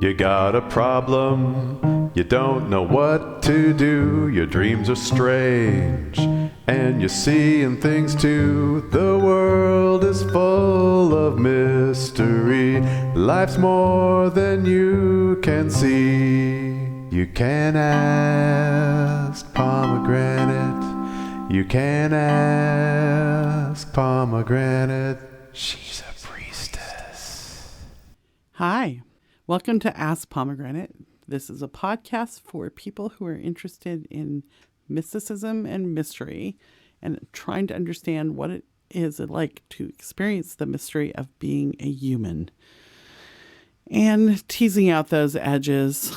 You got a problem, you don't know what to do. Your dreams are strange, and you're seeing things too. The world is full of mystery. Life's more than you can see. You can ask Pomegranate. You can ask Pomegranate. She's a priestess. Hi. Welcome to Ask Pomegranate. This is a podcast for people who are interested in mysticism and mystery and trying to understand what it is like to experience the mystery of being a human. And teasing out those edges,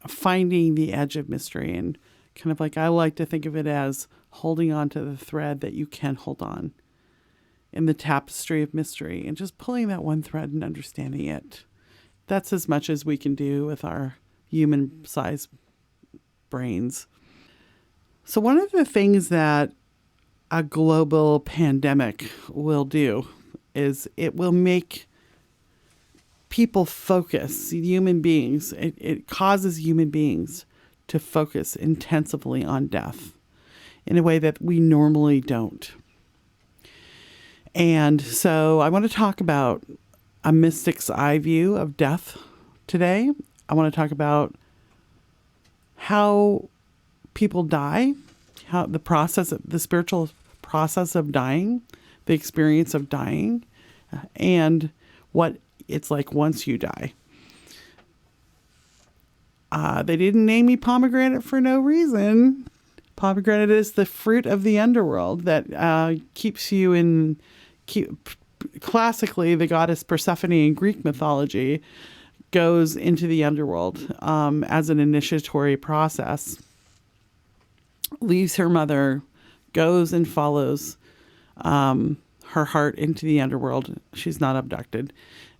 finding the edge of mystery, and kind of like I like to think of it as holding on to the thread that you can hold on in the tapestry of mystery and just pulling that one thread and understanding it. That's as much as we can do with our human-sized brains. So one of the things that a global pandemic will do is it will make people focus, human beings. It causes human beings to focus intensively on death in a way that we normally don't. And so I want to talk about a mystic's eye view of death today. I want to talk about how people die, how the spiritual process of dying, the experience of dying, and what it's like once you die. They didn't name me pomegranate for no reason. Pomegranate is the fruit of the underworld that keeps you in. Classically, the goddess Persephone in Greek mythology goes into the underworld as an initiatory process, leaves her mother, goes and follows her heart into the underworld. She's not abducted,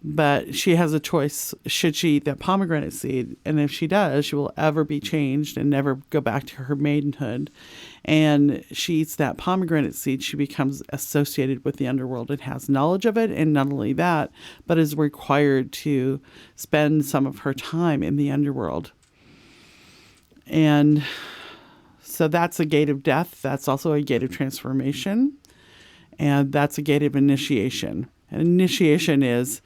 but she has a choice. Should she eat that pomegranate seed? And if she does, she will ever be changed and never go back to her maidenhood. And she eats that pomegranate seed, she becomes associated with the underworld and has knowledge of it. And not only that, but is required to spend some of her time in the underworld. And so that's a gate of death. That's also a gate of transformation. And that's a gate of initiation. And initiation is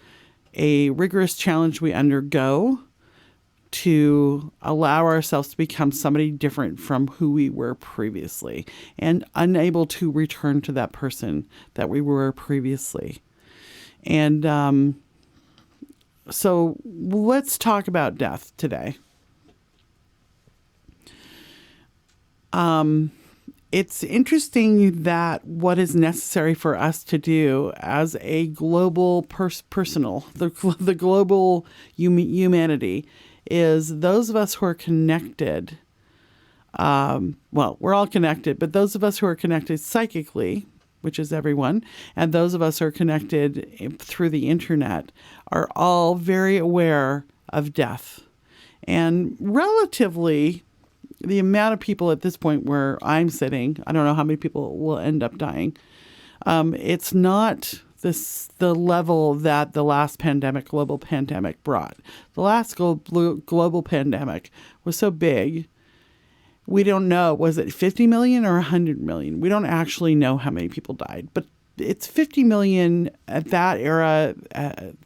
a rigorous challenge we undergo to allow ourselves to become somebody different from who we were previously and unable to return to that person that we were previously. And so let's talk about death today. It's interesting that what is necessary for us to do as a global the global humanity is those of us who are connected. We're all connected, but those of us who are connected psychically, which is everyone, and those of us who are connected through the internet are all very aware of death. And relatively, the amount of people at this point where I'm sitting, I don't know how many people will end up dying. It's not the level that the last global pandemic brought. The last global pandemic was so big, we don't know, was it 50 million or 100 million? We don't actually know how many people died, but it's 50 million at that era,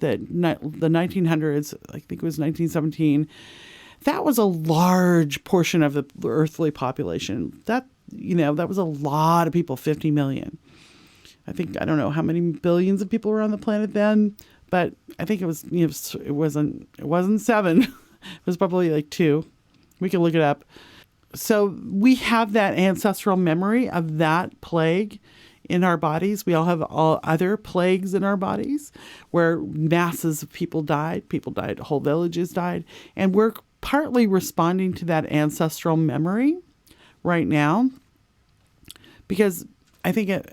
the 1900s, I think it was 1917. That was a large portion of the earthly population. That was a lot of people, 50 million. I don't know how many billions of people were on the planet then, but I think it was, it wasn't 7. It was probably like 2. We can look it up. So we have that ancestral memory of that plague in our bodies. We all have all other plagues in our bodies where masses of people died, whole villages died, and we're partly responding to that ancestral memory right now because I think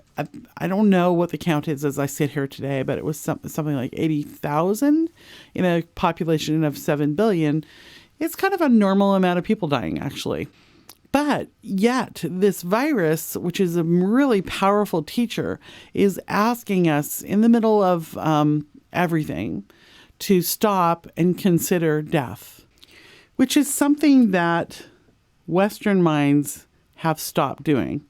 I don't know what the count is as I sit here today, but it was something like 80,000 in a population of 7 billion. It's kind of a normal amount of people dying, actually. But yet this virus, which is a really powerful teacher, is asking us in the middle of everything to stop and consider death, which is something that Western minds have stopped doing.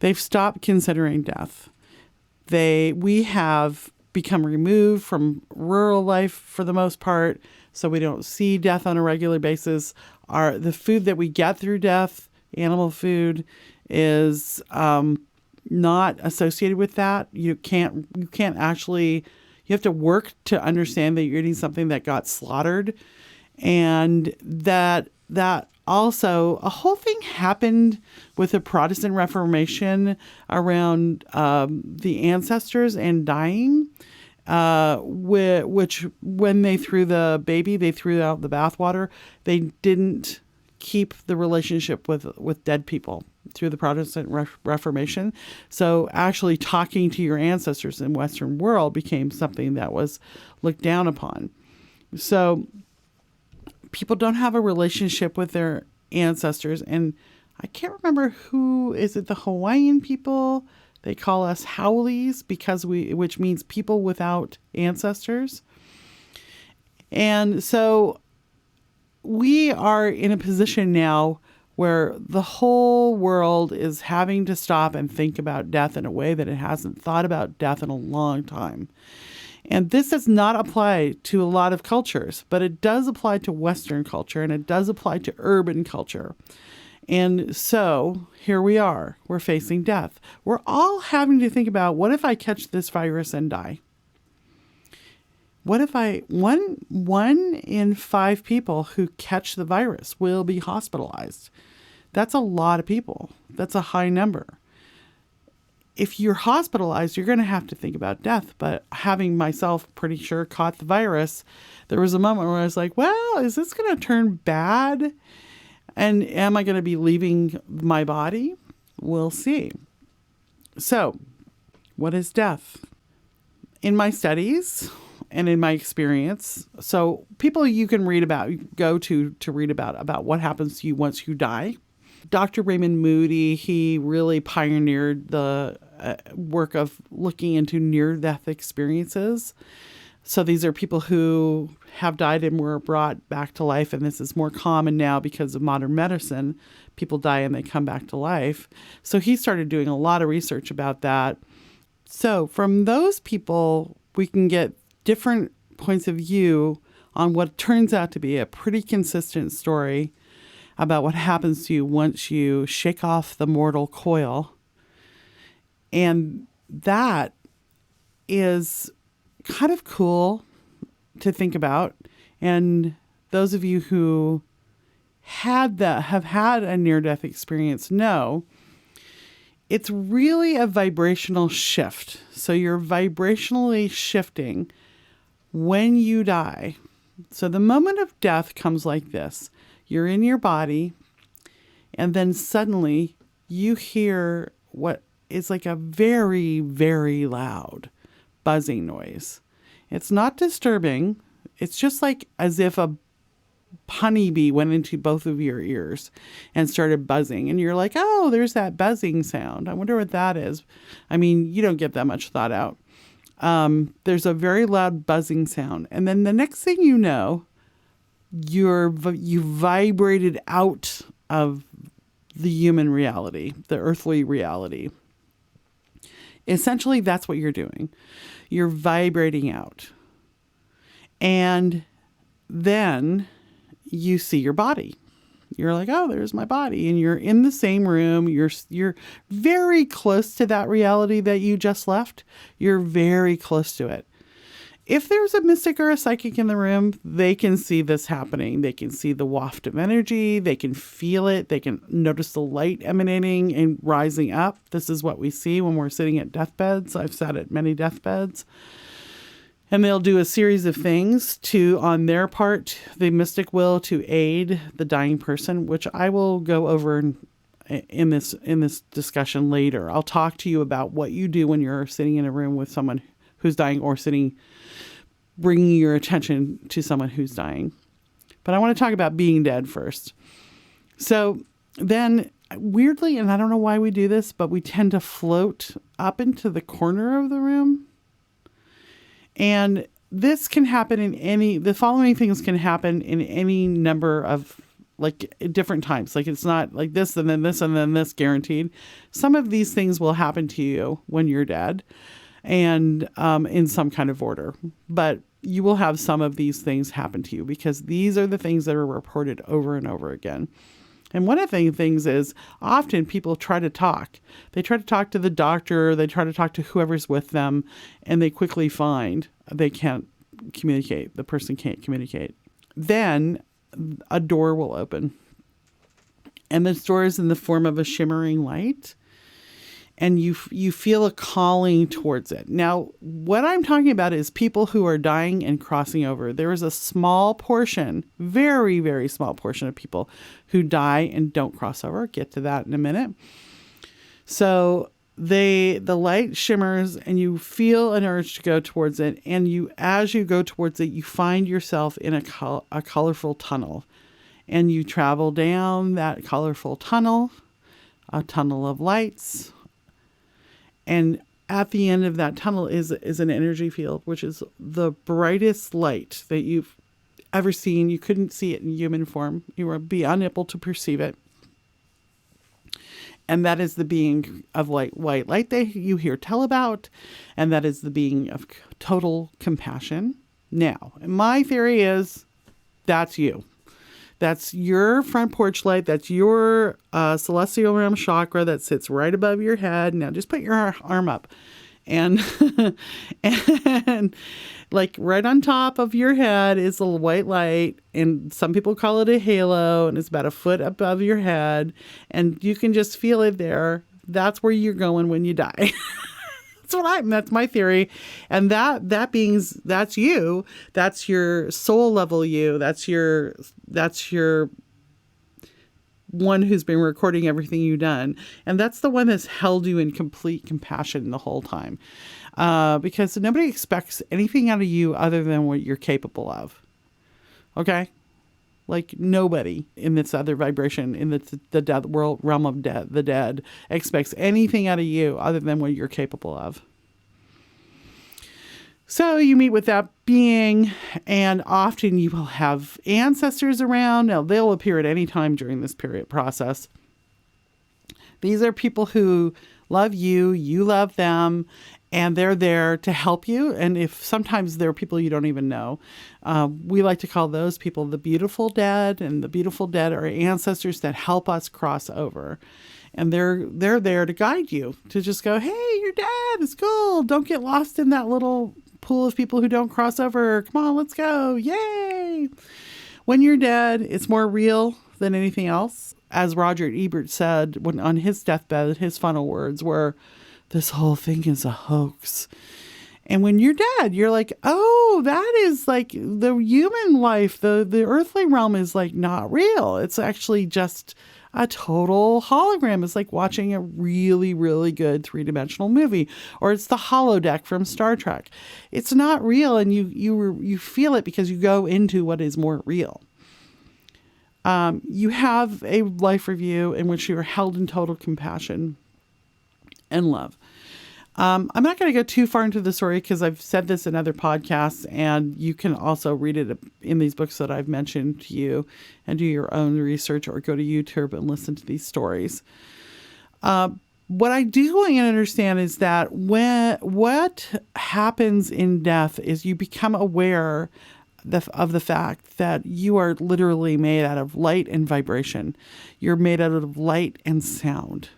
They've stopped considering death. We have become removed from rural life for the most part, so we don't see death on a regular basis. The food that we get through death, animal food, is not associated with that. You have to work to understand that you're eating something that got slaughtered, and that also a whole thing happened with the Protestant Reformation around the ancestors and dying, which when they threw the baby, they threw out the bathwater. They didn't keep the relationship with dead people through the Protestant Reformation. So actually talking to your ancestors in Western world became something that was looked down upon. So people don't have a relationship with their ancestors. And I can't remember is it the Hawaiian people? They call us Howleys which means people without ancestors. And so we are in a position now where the whole world is having to stop and think about death in a way that it hasn't thought about death in a long time. And this does not apply to a lot of cultures, but it does apply to Western culture, and it does apply to urban culture. And so here we are. We're facing death. We're all having to think about, what if I catch this virus and die? What if one in 5 people who catch the virus will be hospitalized? That's a lot of people. That's a high number. If you're hospitalized, you're going to have to think about death. But having myself pretty sure caught the virus, there was a moment where I was like, well, is this going to turn bad? And am I going to be leaving my body? We'll see. So, what is death? In my studies and in my experience, so people you can read about, go to read about what happens to you once you die. Dr. Raymond Moody, he really pioneered the work of looking into near-death experiences. So these are people who have died and were brought back to life, and this is more common now because of modern medicine. People die and they come back to life. So he started doing a lot of research about that. So from those people, we can get different points of view on what turns out to be a pretty consistent story about what happens to you once you shake off the mortal coil. And that is kind of cool to think about. And those of you who have had a near-death experience know it's really a vibrational shift. So you're vibrationally shifting when you die. So the moment of death comes like this. You're in your body, and then suddenly you hear what is like a very, very loud buzzing noise. It's not disturbing. It's just like as if a honeybee went into both of your ears and started buzzing. And you're like, oh, there's that buzzing sound. I wonder what that is. I mean, you don't get that much thought out. There's a very loud buzzing sound. And then the next thing you know, you vibrated out of the human reality, the earthly reality. Essentially, that's what you're doing. You're vibrating out. And then you see your body. You're like, oh, there's my body. And you're in the same room. You're very close to that reality that you just left. You're very close to it. If there's a mystic or a psychic in the room, they can see this happening. They can see the waft of energy. They can feel it. They can notice the light emanating and rising up. This is what we see when we're sitting at deathbeds. I've sat at many deathbeds. And they'll do a series of things on their part, the mystic will, to aid the dying person, which I will go over in this discussion later. I'll talk to you about what you do when you're sitting in a room with someone who's dying, or bringing your attention to someone who's dying. But I want to talk about being dead first. So then, weirdly, and I don't know why we do this, but we tend to float up into the corner of the room. And this can happen the following things can happen in any number of like different times. Like it's not like this and then this and then this guaranteed. Some of these things will happen to you when you're dead and in some kind of order. But you will have some of these things happen to you because these are the things that are reported over and over again. And one of the things is often people try to talk. They try to talk to the doctor, they try to talk to whoever's with them, and they quickly find they can't communicate. The person can't communicate. Then a door will open. And this door is in the form of a shimmering light. And you feel a calling towards it. Now, what I'm talking about is people who are dying and crossing over. There is a small portion, very, very small portion of people who die and don't cross over. I'll get to that in a minute. So the light shimmers and you feel an urge to go towards it. And as you go towards it, you find yourself in a colorful tunnel. And you travel down that colorful tunnel, a tunnel of lights. And at the end of that tunnel is an energy field, which is the brightest light that you've ever seen. You couldn't see it in human form. You would be unable to perceive it. And that is the being of white light that you hear tell about. And that is the being of total compassion. Now, my theory is that's you. That's your front porch light. That's your celestial realm chakra that sits right above your head. Now just put your arm up and, and like right on top of your head is a white light. And some people call it a halo, and it's about a foot above your head. And you can just feel it there. That's where you're going when you die. That's my theory. And that's you. That's your soul level you. That's your one who's been recording everything you've done. And that's the one that's held you in complete compassion the whole time. Because nobody expects anything out of you other than what you're capable of. Okay? Like nobody in this other vibration, in the death world, realm of the dead, expects anything out of you other than what you're capable of. So you meet with that being, and often you will have ancestors around. Now they'll appear at any time during this period process. These are people who love you, you love them, and they're there to help you. And if sometimes there are people you don't even know, we like to call those people the beautiful dead. And the beautiful dead are ancestors that help us cross over. And they're there to guide you, to just go, hey, you're dead. It's cool. Don't get lost in that little pool of people who don't cross over. Come on, let's go. Yay. When you're dead, it's more real than anything else. As Roger Ebert said when on his deathbed, his final words were, this whole thing is a hoax. And when you're dead, you're like, oh, that is like the human life. The earthly realm is like not real. It's actually just a total hologram. It's like watching a really, really good 3-dimensional movie, or it's the holodeck from Star Trek. It's not real. And you feel it because you go into what is more real. You have a life review in which you are held in total compassion and love. I'm not going to go too far into the story because I've said this in other podcasts, and you can also read it in these books that I've mentioned to you and do your own research or go to YouTube and listen to these stories. What I do want you to understand is that what happens in death is you become aware of the fact that you are literally made out of light and vibration. You're made out of light and sound.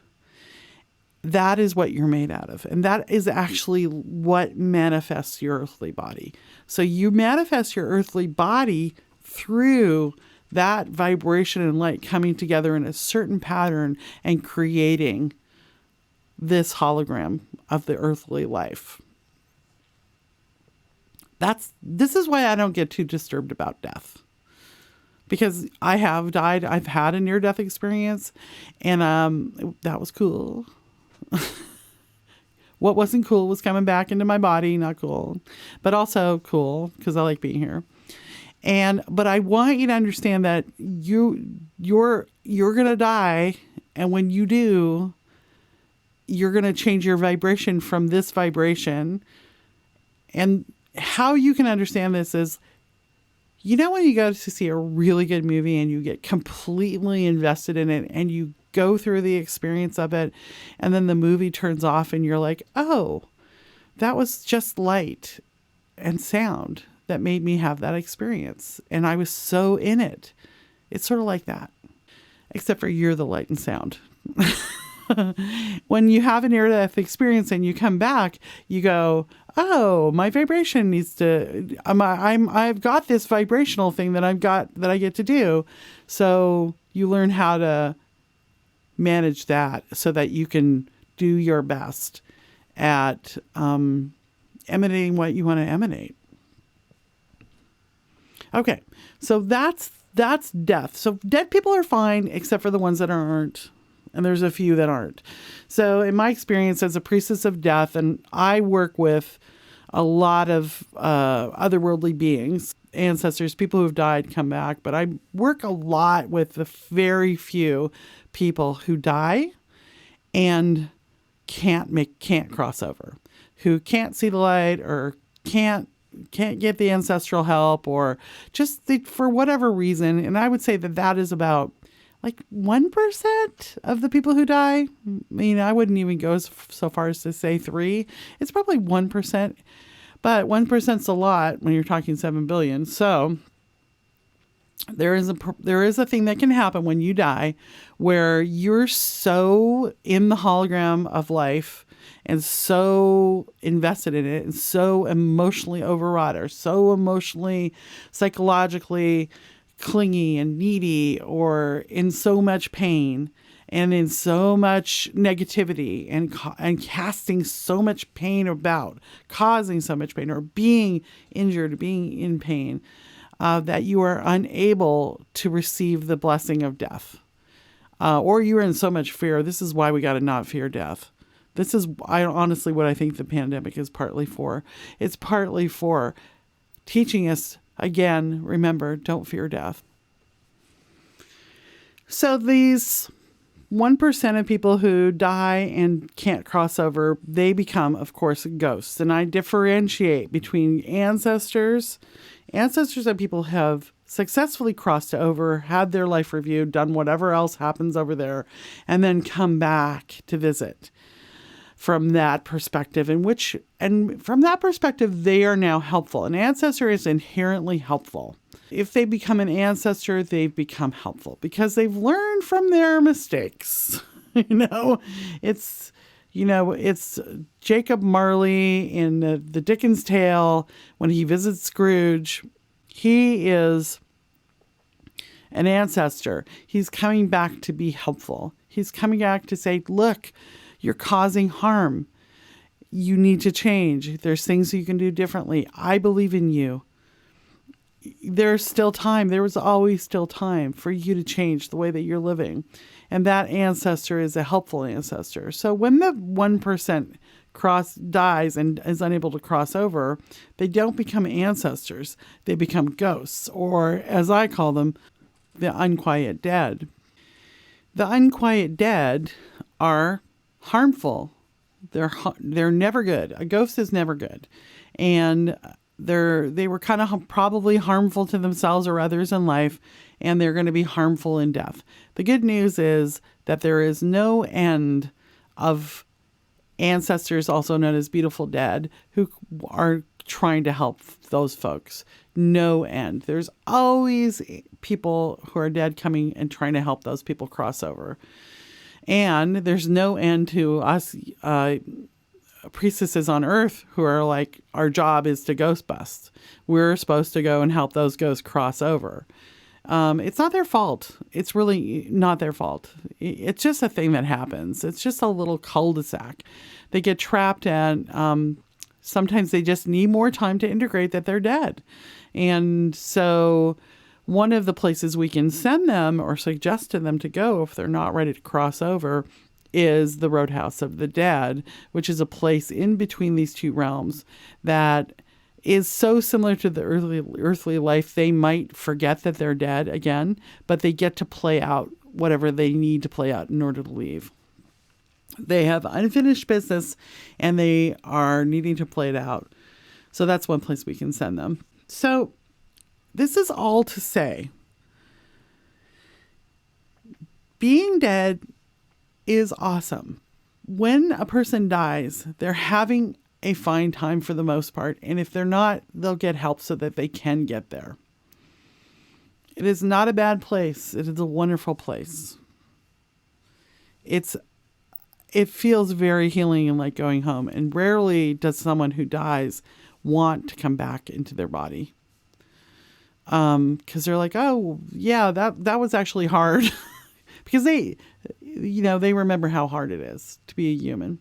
That is what you're made out of. And that is actually what manifests your earthly body. So you manifest your earthly body through that vibration and light coming together in a certain pattern and creating this hologram of the earthly life. This is why I don't get too disturbed about death. Because I have died. I've had a near-death experience. And that was cool. What wasn't cool was coming back into my body. Not cool, but also cool because I like being here. But I want you to understand that you're gonna die, and when you do, you're gonna change your vibration from this vibration, and how you can understand this is, when you go to see a really good movie and you get completely invested in it and you go through the experience of it, and then the movie turns off and you're like, oh, that was just light and sound that made me have that experience. And I was so in it. It's sort of like that, except for you're the light and sound. When you have an near-death experience and you come back, you go, oh, my vibration needs to, I've got this vibrational thing that I get to do. So you learn how to manage that so that you can do your best at emanating what you want to emanate. Okay, so that's death. So dead people are fine, except for the ones that aren't. And there's a few that aren't. So in my experience as a priestess of death, and I work with a lot of otherworldly beings, ancestors, people who've died come back, but I work a lot with the very few people who die and can't cross over, who can't see the light or can't get the ancestral help, or just for whatever reason. And I would say that is about like 1% of the people who die. I mean, I wouldn't even go so far as to say 3. It's probably 1%, but 1% is a lot when you're talking 7 billion. So there is a thing that can happen when you die where you're so in the hologram of life and so invested in it and so emotionally overwrought or so emotionally, psychologically clingy and needy, or in so much pain and in so much negativity and casting so much pain about, causing so much pain, or being injured, being in pain, that you are unable to receive the blessing of death. Or you're in so much fear. This is why we got to not fear death. This is honestly what I think the pandemic is partly for. It's partly for teaching us, again, remember, don't fear death. So these 1% of people who die and can't cross over, they become, of course, ghosts. And I differentiate between ancestors. Ancestors are people who have successfully crossed over, had their life reviewed, done whatever else happens over there, and then come back to visit. From that perspective, and from that perspective, they are now helpful. An ancestor is inherently helpful. If they become an ancestor, they've become helpful because they've learned from their mistakes. It's Jacob Marley in the Dickens tale when he visits Scrooge. He is an ancestor. He's coming back to be helpful. He's coming back to say, look, you're causing harm. You need to change. There's things you can do differently. I believe in you. There's still time. There was always still time for you to change the way that you're living. And that ancestor is a helpful ancestor. So when the 1% dies and is unable to cross over, they don't become ancestors. They become ghosts, or as I call them, the unquiet dead. The unquiet dead are harmful. They're never good. A ghost is never good. And they were kind of probably harmful to themselves or others in life, and they're going to be harmful in death. The good news is that there is no end of ancestors, also known as beautiful dead, who are trying to help those folks. No end. There's always people who are dead coming and trying to help those people cross over. And there's no end to us priestesses on earth who are like, our job is to ghost bust. We're supposed to go and help those ghosts cross over. It's not their fault. It's really not their fault. It's just a thing that happens. It's just a little cul-de-sac. They get trapped and sometimes they just need more time to integrate that they're dead. And so one of the places we can send them or suggest to them to go if they're not ready to cross over is the Roadhouse of the Dead, which is a place in between these two realms that is so similar to the earthly life. They might forget that they're dead again, but they get to play out whatever they need to play out in order to leave. They have unfinished business and they are needing to play it out. So that's one place we can send them. So this is all to say, being dead is awesome. When a person dies, they're having a fine time for the most part. And if they're not, they'll get help so that they can get there. It is not a bad place. It is a wonderful place. It feels very healing and like going home. And rarely does someone who dies want to come back into their body. Because they're like, oh, yeah, that was actually hard. Because they remember how hard it is to be a human,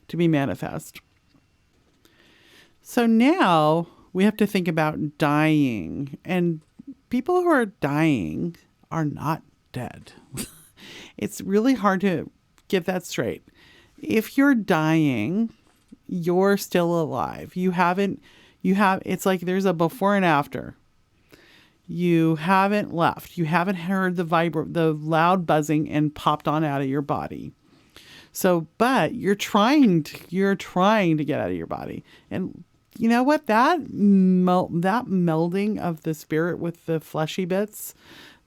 to be manifest. So now we have to think about dying. And people who are dying are not dead. It's really hard to get that straight. If you're dying, you're still alive. It's like there's a before and after. You haven't left. You haven't heard the loud buzzing and popped on out of your body. So, but you're trying to get out of your body. And you know what? That melding of the spirit with the fleshy bits,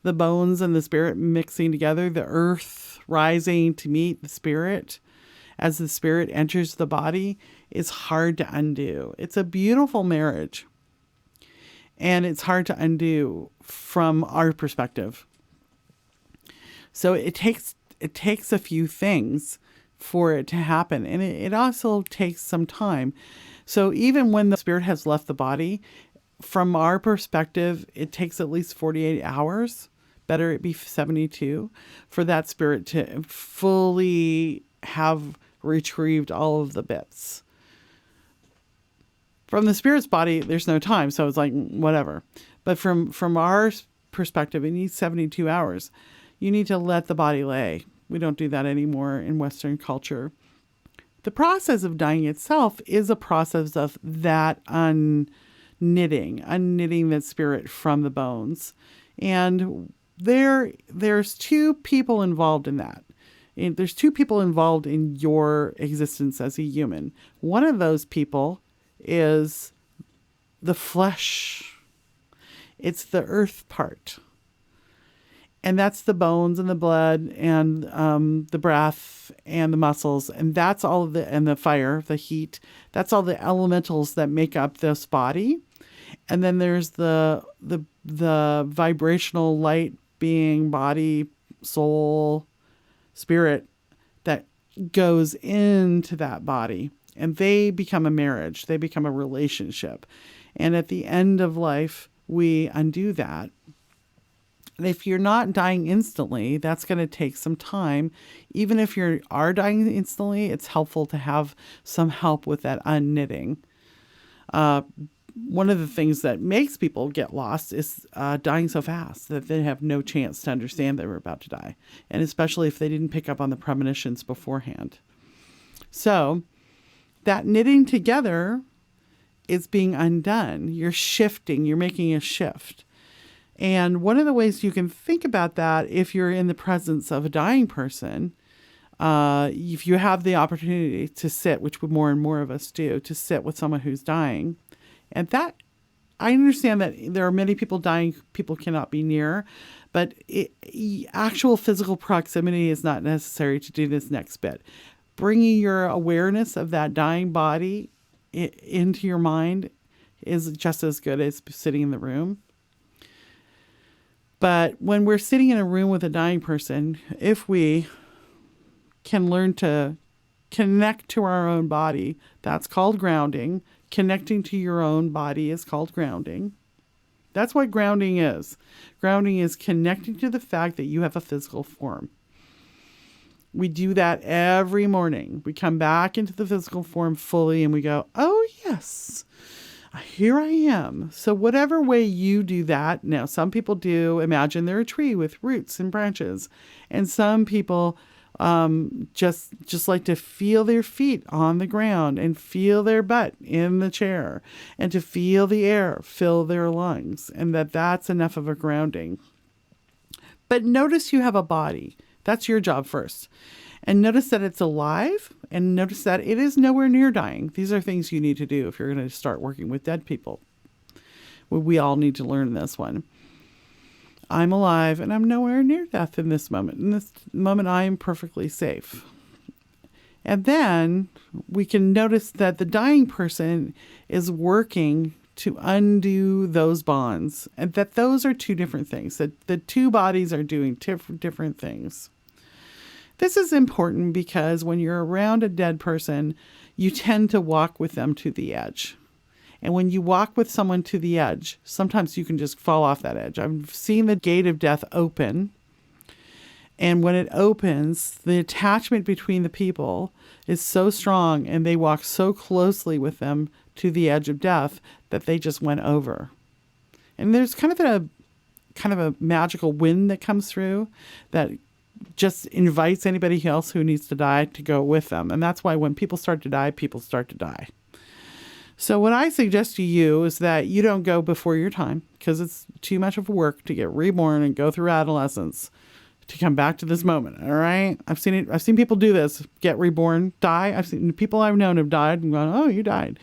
the bones and the spirit mixing together, the earth rising to meet the spirit as the spirit enters the body, is hard to undo. It's a beautiful marriage. And it's hard to undo from our perspective. So it takes a few things for it to happen. And it also takes some time. So even when the spirit has left the body, from our perspective, it takes at least 48 hours. Better it be 72 for that spirit to fully have retrieved all of the bits. From the spirit's body, there's no time, so it's like whatever. But from our perspective, it needs 72 hours. You need to let the body lay. We don't do that anymore in Western culture. The process of dying itself is a process of that unknitting that spirit from the bones. And there's two people involved in that. And there's two people involved in your existence as a human. One of those people is the flesh. It's the earth part. And that's the bones and the blood and the breath and the muscles. And that's all and the fire, the heat. That's all the elementals that make up this body. And then there's the vibrational light being, body, soul, spirit that goes into that body. And they become a marriage. They become a relationship. And at the end of life, we undo that. And if you're not dying instantly, that's going to take some time. Even if you are dying instantly, it's helpful to have some help with that unknitting. One of the things that makes people get lost is dying so fast that they have no chance to understand they were about to die. And especially if they didn't pick up on the premonitions beforehand. So that knitting together is being undone. You're shifting. You're making a shift. And one of the ways you can think about that, if you're in the presence of a dying person, if you have the opportunity to sit, which more and more of us do, to sit with someone who's dying. And that, I understand that there are many people dying, people cannot be near, but actual physical proximity is not necessary to do this next bit. Bringing your awareness of that dying body into your mind is just as good as sitting in the room. But when we're sitting in a room with a dying person, if we can learn to connect to our own body, that's called grounding. Connecting to your own body is called grounding. That's what grounding is. Grounding is connecting to the fact that you have a physical form. We do that every morning. We come back into the physical form fully and we go, oh, yes, here I am. So whatever way you do that, now some people do imagine they're a tree with roots and branches. And some people just like to feel their feet on the ground and feel their butt in the chair and to feel the air fill their lungs, and that's enough of a grounding. But notice you have a body. That's your job first. And notice that it's alive, and notice that it is nowhere near dying. These are things you need to do if you're going to start working with dead people. We all need to learn this one. I'm alive and I'm nowhere near death in this moment. In this moment, I am perfectly safe. And then we can notice that the dying person is working to undo those bonds, and that those are two different things, that the two bodies are doing different things. This is important because when you're around a dead person, you tend to walk with them to the edge. And when you walk with someone to the edge, sometimes you can just fall off that edge. I've seen the gate of death open. And when it opens, the attachment between the people is so strong, and they walk so closely with them to the edge of death that they just went over. And there's kind of a magical wind that comes through that just invites anybody else who needs to die to go with them. And that's why when people start to die, people start to die. So what I suggest to you is that you don't go before your time, because it's too much of work to get reborn and go through adolescence to come back to this moment. All right. I've seen it. I've seen people do this, get reborn, die. I've seen people I've known have died and gone, oh, you died.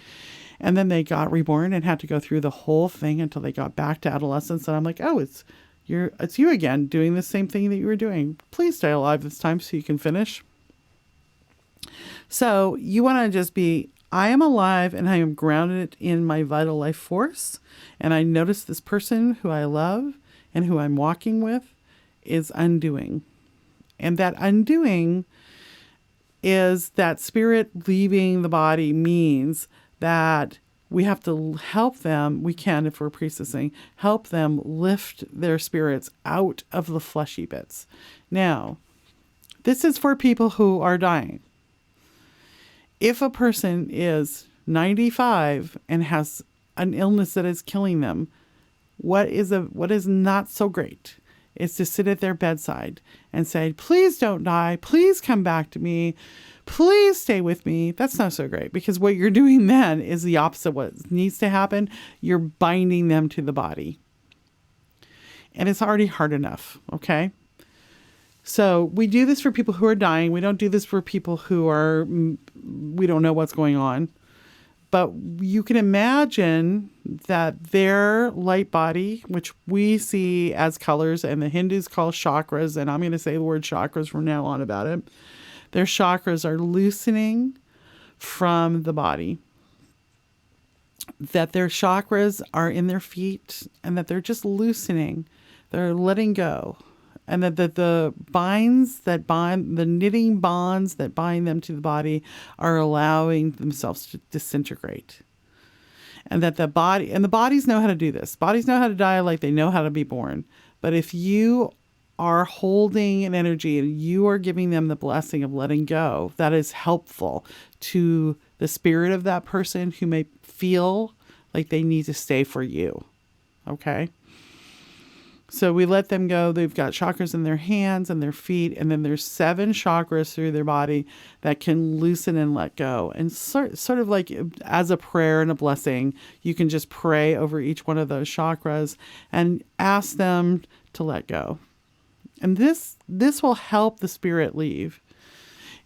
And then they got reborn and had to go through the whole thing until they got back to adolescence. And I'm like, oh, it's you again doing the same thing that you were doing. Please stay alive this time so you can finish. So you want to just be, I am alive and I am grounded in my vital life force. And I notice this person who I love and who I'm walking with is undoing. And that undoing is that spirit leaving the body means that we have to help them. We can, if we're priestessing, help them lift their spirits out of the fleshy bits. Now, this is for people who are dying. If a person is 95 and has an illness that is killing them, what is not so great is to sit at their bedside and say, please don't die. Please come back to me. Please stay with me. That's not so great, because what you're doing then is the opposite of what needs to happen. You're binding them to the body. And it's already hard enough, okay? So we do this for people who are dying. We don't do this for people who we don't know what's going on. But you can imagine that their light body, which we see as colors, and the Hindus call chakras, and I'm going to say the word chakras from now on about it, their chakras are loosening from the body. That their chakras are in their feet, and that they're just loosening. They're letting go. And that the knitting bonds that bind them to the body are allowing themselves to disintegrate. And that the bodies know how to do this. Bodies know how to die like they know how to be born. But if you are holding an energy and you are giving them the blessing of letting go, that is helpful to the spirit of that person who may feel like they need to stay for you. Okay? So we let them go. They've got chakras in their hands and their feet. And then there's 7 chakras through their body that can loosen and let go. And sort of like as a prayer and a blessing, you can just pray over each one of those chakras and ask them to let go. And this will help the spirit leave.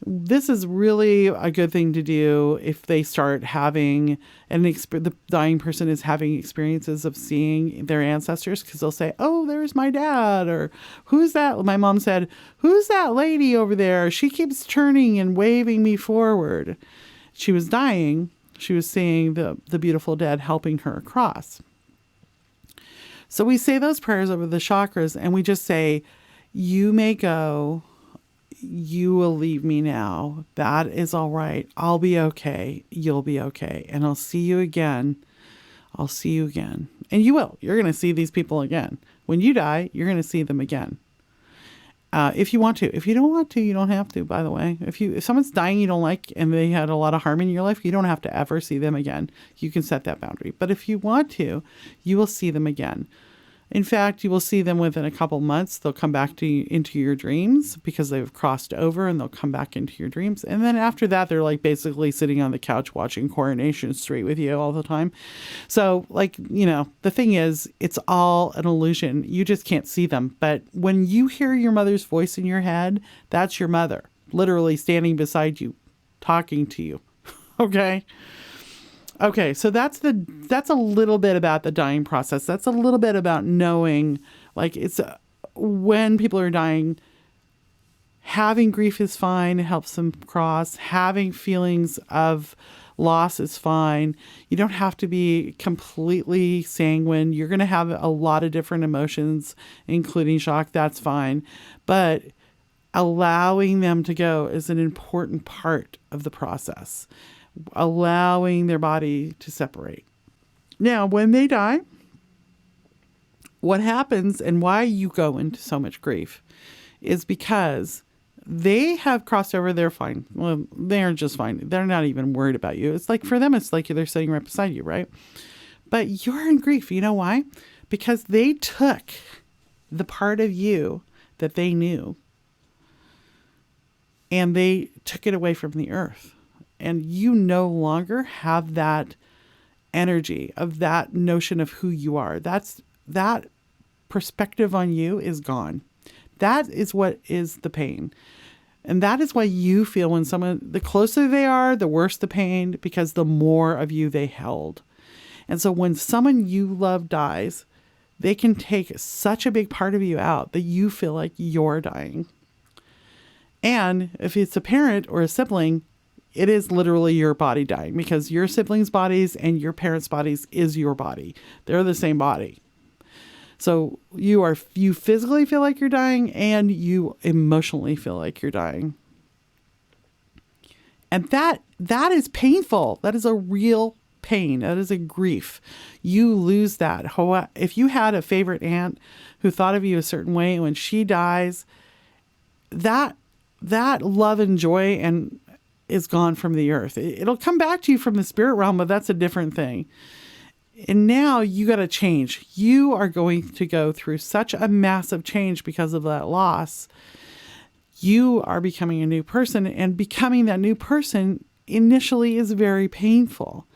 This is really a good thing to do if they start having the dying person is having experiences of seeing their ancestors, because they'll say, oh, there's my dad, or who's that? My mom said, who's that lady over there? She keeps turning and waving me forward. She was dying. She was seeing the beautiful dead helping her across. So we say those prayers over the chakras, and we just say, you may go. You will leave me now. That is all right. I'll be okay. You'll be okay. And I'll see you again. I'll see you again. And you will. You're going to see these people again. When you die, you're going to see them again. If you want to. If you don't want to, you don't have to, by the way. If someone's dying you don't like and they had a lot of harm in your life, you don't have to ever see them again. You can set that boundary. But if you want to, you will see them again. In fact, you will see them within a couple months. They'll come back into your dreams because they've crossed over, and they'll come back into your dreams. And then after that, they're like basically sitting on the couch watching Coronation Street with you all the time. So the thing is, it's all an illusion. You just can't see them. But when you hear your mother's voice in your head, that's your mother. literally standing beside you, talking to you. Okay. Okay. So that's a little bit about the dying process. That's a little bit about knowing, like, when people are dying, having grief is fine. It helps them cross. Having feelings of loss is fine. You don't have to be completely sanguine. You're going to have a lot of different emotions, including shock. That's fine. But allowing them to go is an important part of the process. Allowing their body to separate. Now, when they die, what happens and why you go into so much grief is because they have crossed over. They're fine. Well, they're just fine. They're not even worried about you. It's like, for them, it's like they're sitting right beside you, right? But you're in grief. You know why? Because they took the part of you that they knew and they took it away from the earth. And you no longer have that energy of that notion of who you are. That perspective on you is gone. That is what is the pain. And that is why you feel when the closer they are, the worse the pain, because the more of you they held. And so when someone you love dies, they can take such a big part of you out that you feel like you're dying. And if it's a parent or a sibling, it is literally your body dying, because your siblings' bodies and your parents' bodies is your body. They're the same body. So you physically feel like you're dying and you emotionally feel like you're dying. And that is painful. That is a real pain. That is a grief. You lose that. If you had a favorite aunt who thought of you a certain way, and when she dies, that love and joy and is gone from the earth. It'll come back to you from the spirit realm, but that's a different thing. And now you got to change. You are going to go through such a massive change because of that loss. You are becoming a new person, and becoming that new person initially is very painful.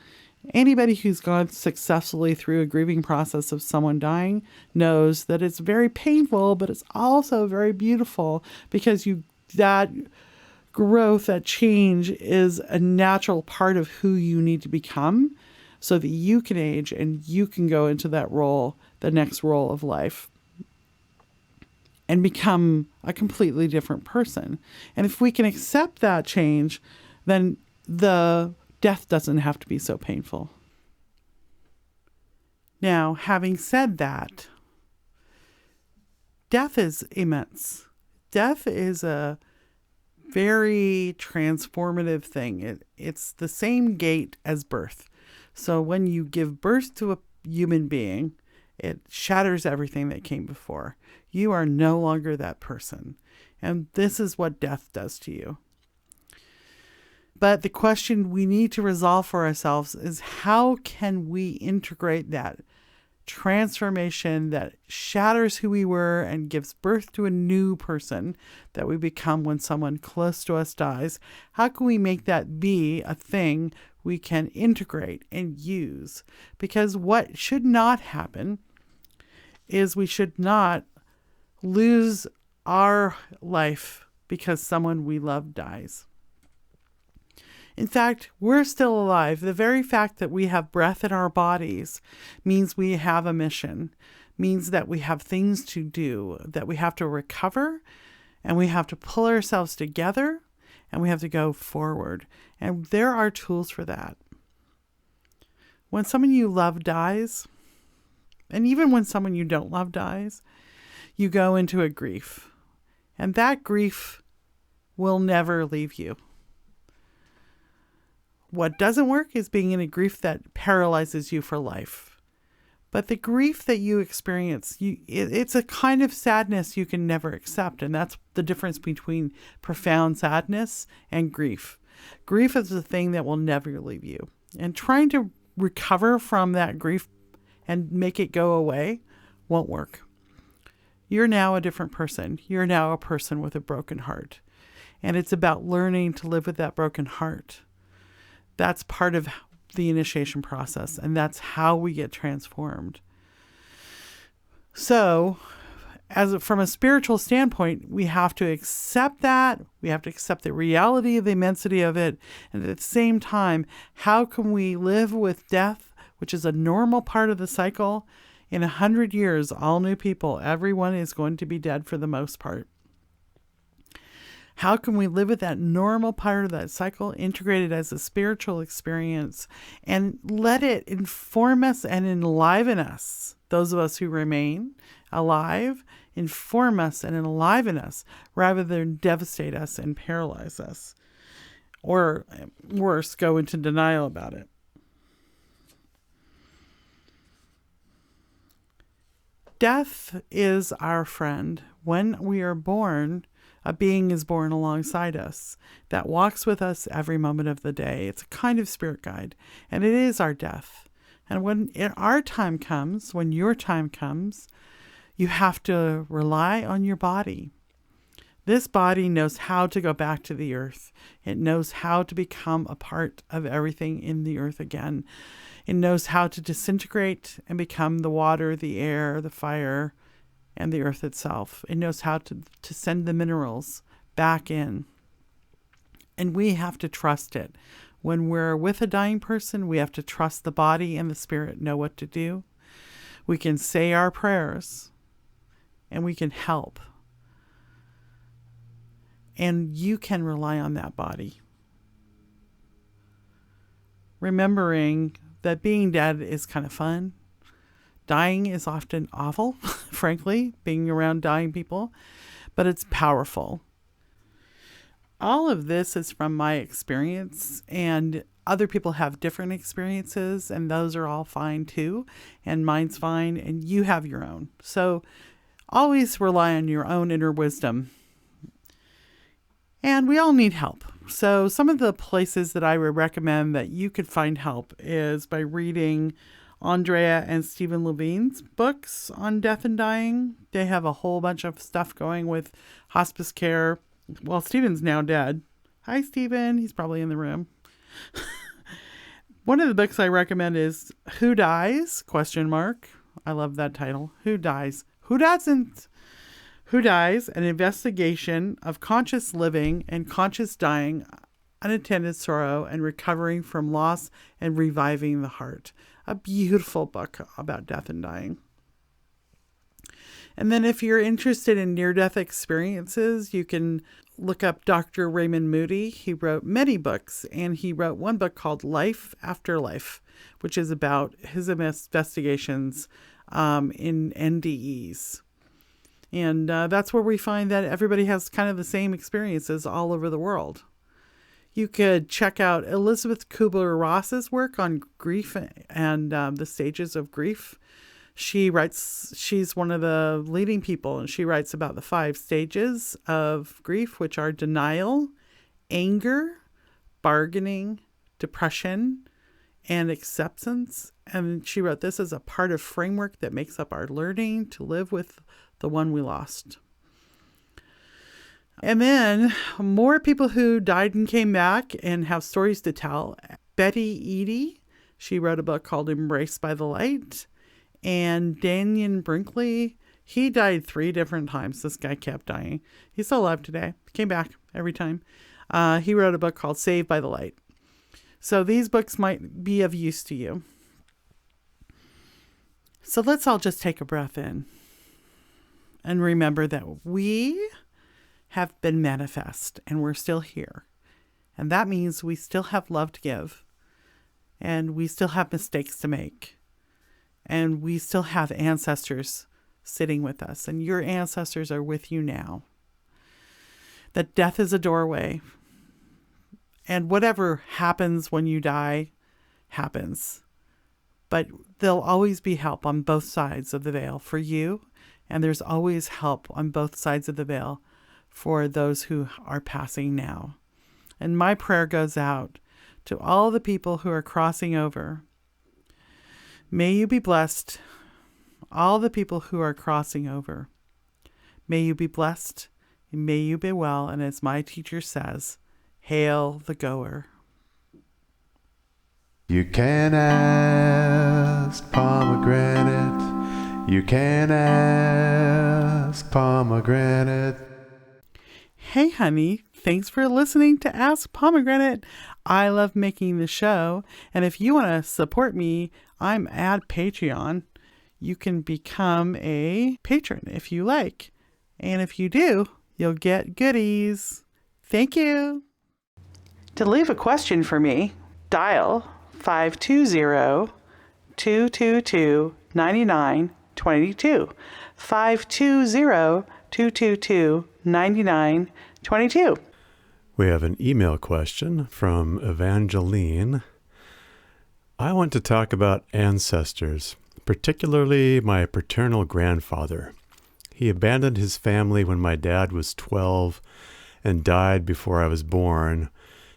Anybody who's gone successfully through a grieving process of someone dying knows that it's very painful, but it's also very beautiful, because that growth, that change is a natural part of who you need to become, so that you can age and you can go into that role, the next role of life, and become a completely different person. And if we can accept that change, then the death doesn't have to be so painful. Now, having said that, death is immense. Death is a very transformative thing. It's the same gate as birth. So when you give birth to a human being, it shatters everything that came before. You are no longer that person. And this is what death does to you. But the question we need to resolve for ourselves is, how can we integrate that transformation that shatters who we were and gives birth to a new person that we become when someone close to us dies? How can we make that be a thing we can integrate and use? Because what should not happen is we should not lose our life because someone we love dies. In fact, we're still alive. The very fact that we have breath in our bodies means we have a mission, means that we have things to do, that we have to recover, and we have to pull ourselves together, and we have to go forward. And there are tools for that. When someone you love dies, and even when someone you don't love dies, you go into a grief. And that grief will never leave you. What doesn't work is being in a grief that paralyzes you for life. But the grief that you experience, it's a kind of sadness you can never accept. And that's the difference between profound sadness and grief. Grief is the thing that will never leave you. And trying to recover from that grief and make it go away won't work. You're now a different person. You're now a person with a broken heart. And it's about learning to live with that broken heart. That's part of the initiation process, and that's how we get transformed. So, From a spiritual standpoint, we have to accept that. We have to accept the reality of the immensity of it. And at the same time, how can we live with death, which is a normal part of the cycle? In 100 years, all new people, everyone is going to be dead for the most part. How can we live with that normal part of that cycle, integrated as a spiritual experience, and let it inform us and enliven us, those of us who remain alive, inform us and enliven us, rather than devastate us and paralyze us, or worse, go into denial about it. Death is our friend. When we are born, a being is born alongside us that walks with us every moment of the day. It's a kind of spirit guide, and it is our death. And when our time comes, when your time comes, you have to rely on your body. This body knows how to go back to the earth. It knows how to become a part of everything in the earth again. It knows how to disintegrate and become the water, the air, the fire, and the earth itself. It knows how to send the minerals back in. And we have to trust it. When we're with a dying person, we have to trust the body and the spirit know what to do. We can say our prayers, and we can help. And you can rely on that body. Remembering that being dead is kind of fun. Dying is often awful, frankly, being around dying people, but it's powerful. All of this is from my experience, and other people have different experiences, and those are all fine too, and mine's fine, and you have your own. So always rely on your own inner wisdom. And we all need help. So some of the places that I would recommend that you could find help is by reading Andrea and Stephen Levine's books on death and dying. They have a whole bunch of stuff going with hospice care. Well, Stephen's now dead. Hi, Stephen. He's probably in the room. One of the books I recommend is Who Dies? ? I love that title. Who Dies? Who doesn't? Who Dies? An investigation of conscious living and conscious dying, unattended sorrow, and recovering from loss and reviving the heart. A beautiful book about death and dying. And then if you're interested in near-death experiences, you can look up Dr. Raymond Moody. He wrote many books, and he wrote one book called Life After Life, which is about his investigations in NDEs. And that's where we find that everybody has kind of the same experiences all over the world. You could check out Elizabeth Kubler-Ross's work on grief and the stages of grief. She's one of the leading people, and she writes about the 5 stages of grief, which are denial, anger, bargaining, depression, and acceptance. And she wrote this as a part of framework that makes up our learning to live with the one we lost. And then more people who died and came back and have stories to tell. Betty Eady, she wrote a book called Embraced by the Light. And Daniel Brinkley, he died 3 different times. This guy kept dying. He's still alive today. Came back every time. He wrote a book called Saved by the Light. So these books might be of use to you. So let's all just take a breath in and remember that we have been manifest and we're still here. And that means we still have love to give, and we still have mistakes to make, and we still have ancestors sitting with us, and your ancestors are with you now. That death is a doorway, and whatever happens when you die happens. But there'll always be help on both sides of the veil for you, and there's always help on both sides of the veil for those who are passing now. And my prayer goes out to all the people who are crossing over. May you be blessed, all the people who are crossing over. May you be blessed, and may you be well, and as my teacher says, hail the goer. You can ask Pomegranate, You can ask Pomegranate. Hey, honey, thanks for listening to Ask Pomegranate. I love making the show, and if you want to support me, I'm at Patreon. You can become a patron if you like, and if you do, you'll get goodies. Thank you. To leave a question for me, dial 520-222-9922. 520-222-9922. We have an email question from Evangeline. I want to talk about ancestors, particularly my paternal grandfather. He abandoned his family when my dad was 12 and died before I was born,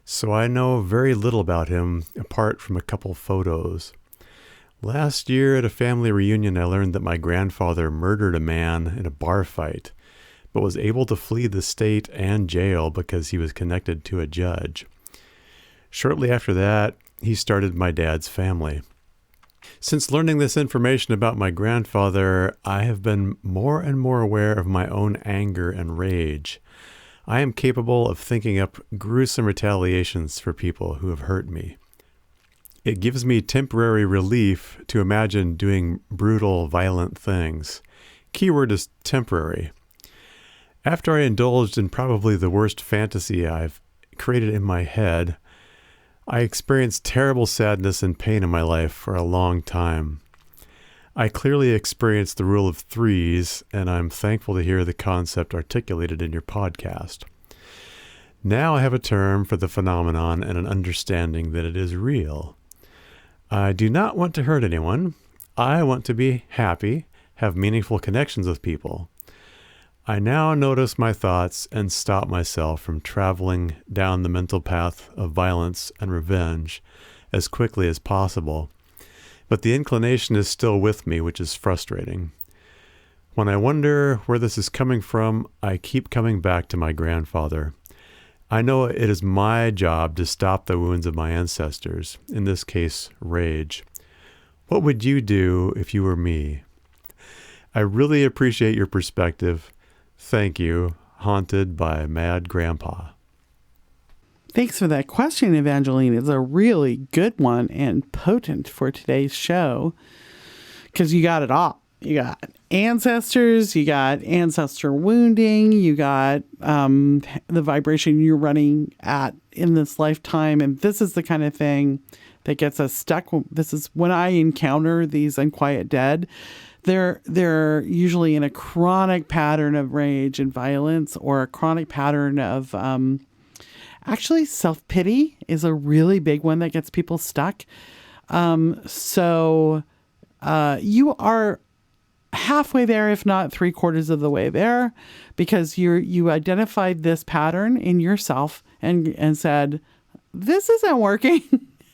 so I know very little about him apart from a couple photos. Last year at a family reunion, I learned that my grandfather murdered a man in a bar fight, but was able to flee the state and jail because he was connected to a judge. Shortly after that, he started my dad's family. Since learning this information about my grandfather, I have been more and more aware of my own anger and rage. I am capable of thinking up gruesome retaliations for people who have hurt me. It gives me temporary relief to imagine doing brutal, violent things. Keyword is temporary. After I indulged in probably the worst fantasy I've created in my head, I experienced terrible sadness and pain in my life for a long time. I clearly experienced the rule of threes, and I'm thankful to hear the concept articulated in your podcast. Now I have a term for the phenomenon and an understanding that it is real. I do not want to hurt anyone. I want to be happy, have meaningful connections with people. I now notice my thoughts and stop myself from traveling down the mental path of violence and revenge as quickly as possible. But the inclination is still with me, which is frustrating. When I wonder where this is coming from, I keep coming back to my grandfather. I know it is my job to stop the wounds of my ancestors, in this case, rage. What would you do if you were me? I really appreciate your perspective. Thank you. Haunted by Mad Grandpa. Thanks for that question, Evangeline. It's a really good one and potent for today's show because you got it all. You got ancestors, you got ancestor wounding, you got the vibration you're running at in this lifetime. And this is the kind of thing that gets us stuck. This is when I encounter these unquiet dead. They're usually in a chronic pattern of rage and violence, or a chronic pattern of actually self-pity is a really big one that gets people stuck. So you are halfway there, if not 3/4 of the way there, because you identified this pattern in yourself and said, this isn't working,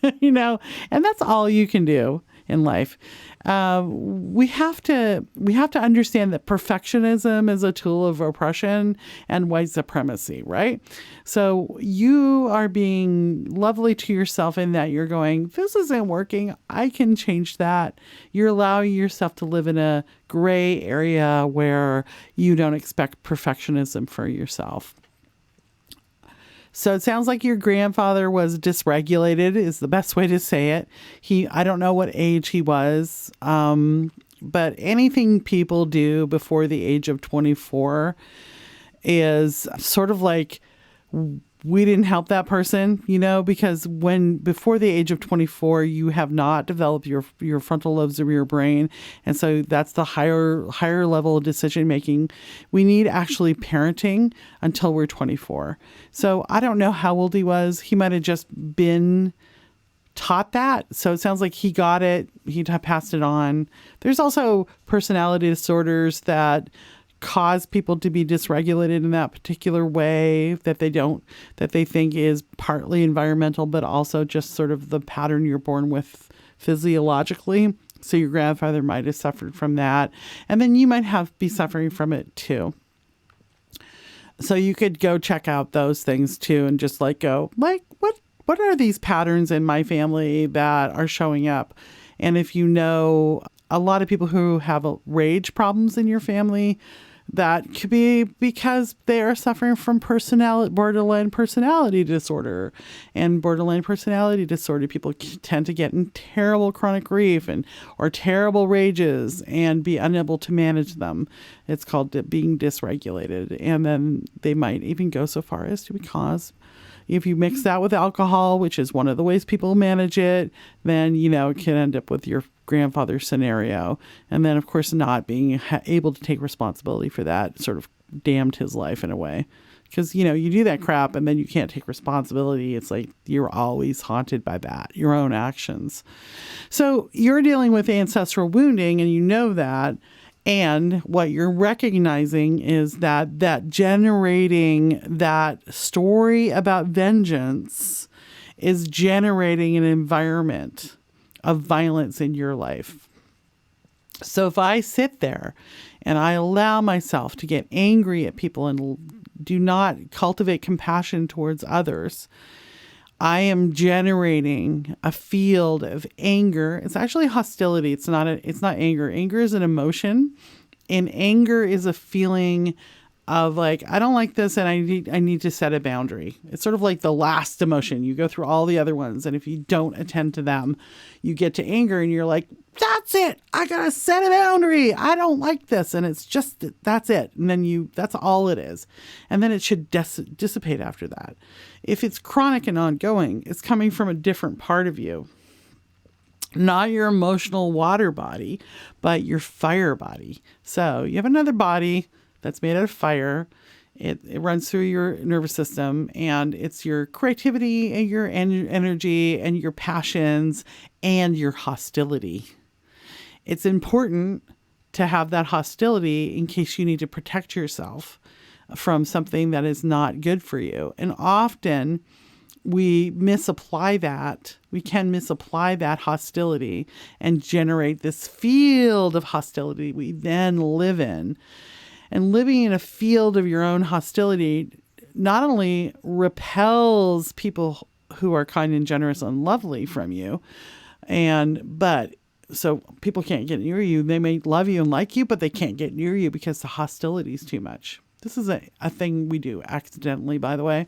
and that's all you can do in life. We have to understand that perfectionism is a tool of oppression and white supremacy, right? So you are being lovely to yourself in that you're going, this isn't working. I can change that. You're allowing yourself to live in a gray area where you don't expect perfectionism for yourself. So it sounds like your grandfather was dysregulated is the best way to say it. I don't know what age he was, but anything people do before the age of 24 is sort of like, we didn't help that person, because before the age of 24, you have not developed your frontal lobes of your brain. And so that's the higher level of decision making. We need actually parenting until we're 24. So I don't know how old he was. He might have just been taught that. So it sounds like he got it. He passed it on. There's also personality disorders that cause people to be dysregulated in that particular way that they think is partly environmental, but also just sort of the pattern you're born with physiologically. So your grandfather might have suffered from that. And then you might be suffering from it too. So you could go check out those things too and just go, what are these patterns in my family that are showing up? And if you know a lot of people who have rage problems in your family, that could be because they are suffering from borderline personality disorder. And borderline personality disorder people tend to get in terrible chronic grief or terrible rages and be unable to manage them. It's called being dysregulated. And then they might even go so far as to cause, if you mix that with alcohol, which is one of the ways people manage it, then, it can end up with your grandfather's scenario. And then, of course, not being able to take responsibility for that sort of damned his life in a way. Because, you do that crap and then you can't take responsibility. It's like you're always haunted by that, your own actions. So you're dealing with ancestral wounding and you know that. And what you're recognizing is that generating that story about vengeance is generating an environment of violence in your life. So if I sit there and I allow myself to get angry at people and do not cultivate compassion towards others, I am generating a field of anger. It's actually hostility. It's not anger. Anger is an emotion, and anger is a feeling of like, I don't like this and I need to set a boundary. It's sort of like the last emotion. You go through all the other ones, and if you don't attend to them, you get to anger and you're like, that's it. I got to set a boundary. I don't like this. And it's just, that's it. And then that's all it is. And then it should dissipate after that. If it's chronic and ongoing, it's coming from a different part of you. Not your emotional water body, but your fire body. So you have another body that's made out of fire. It runs through your nervous system, and it's your creativity and your energy and your passions and your hostility. It's important to have that hostility in case you need to protect yourself from something that is not good for you. And often we misapply that. We can misapply that hostility and generate this field of hostility we then live in. And living in a field of your own hostility not only repels people who are kind and generous and lovely from you, but so people can't get near you. They may love you and like you, but they can't get near you because the hostility is too much. This is a thing we do accidentally, by the way.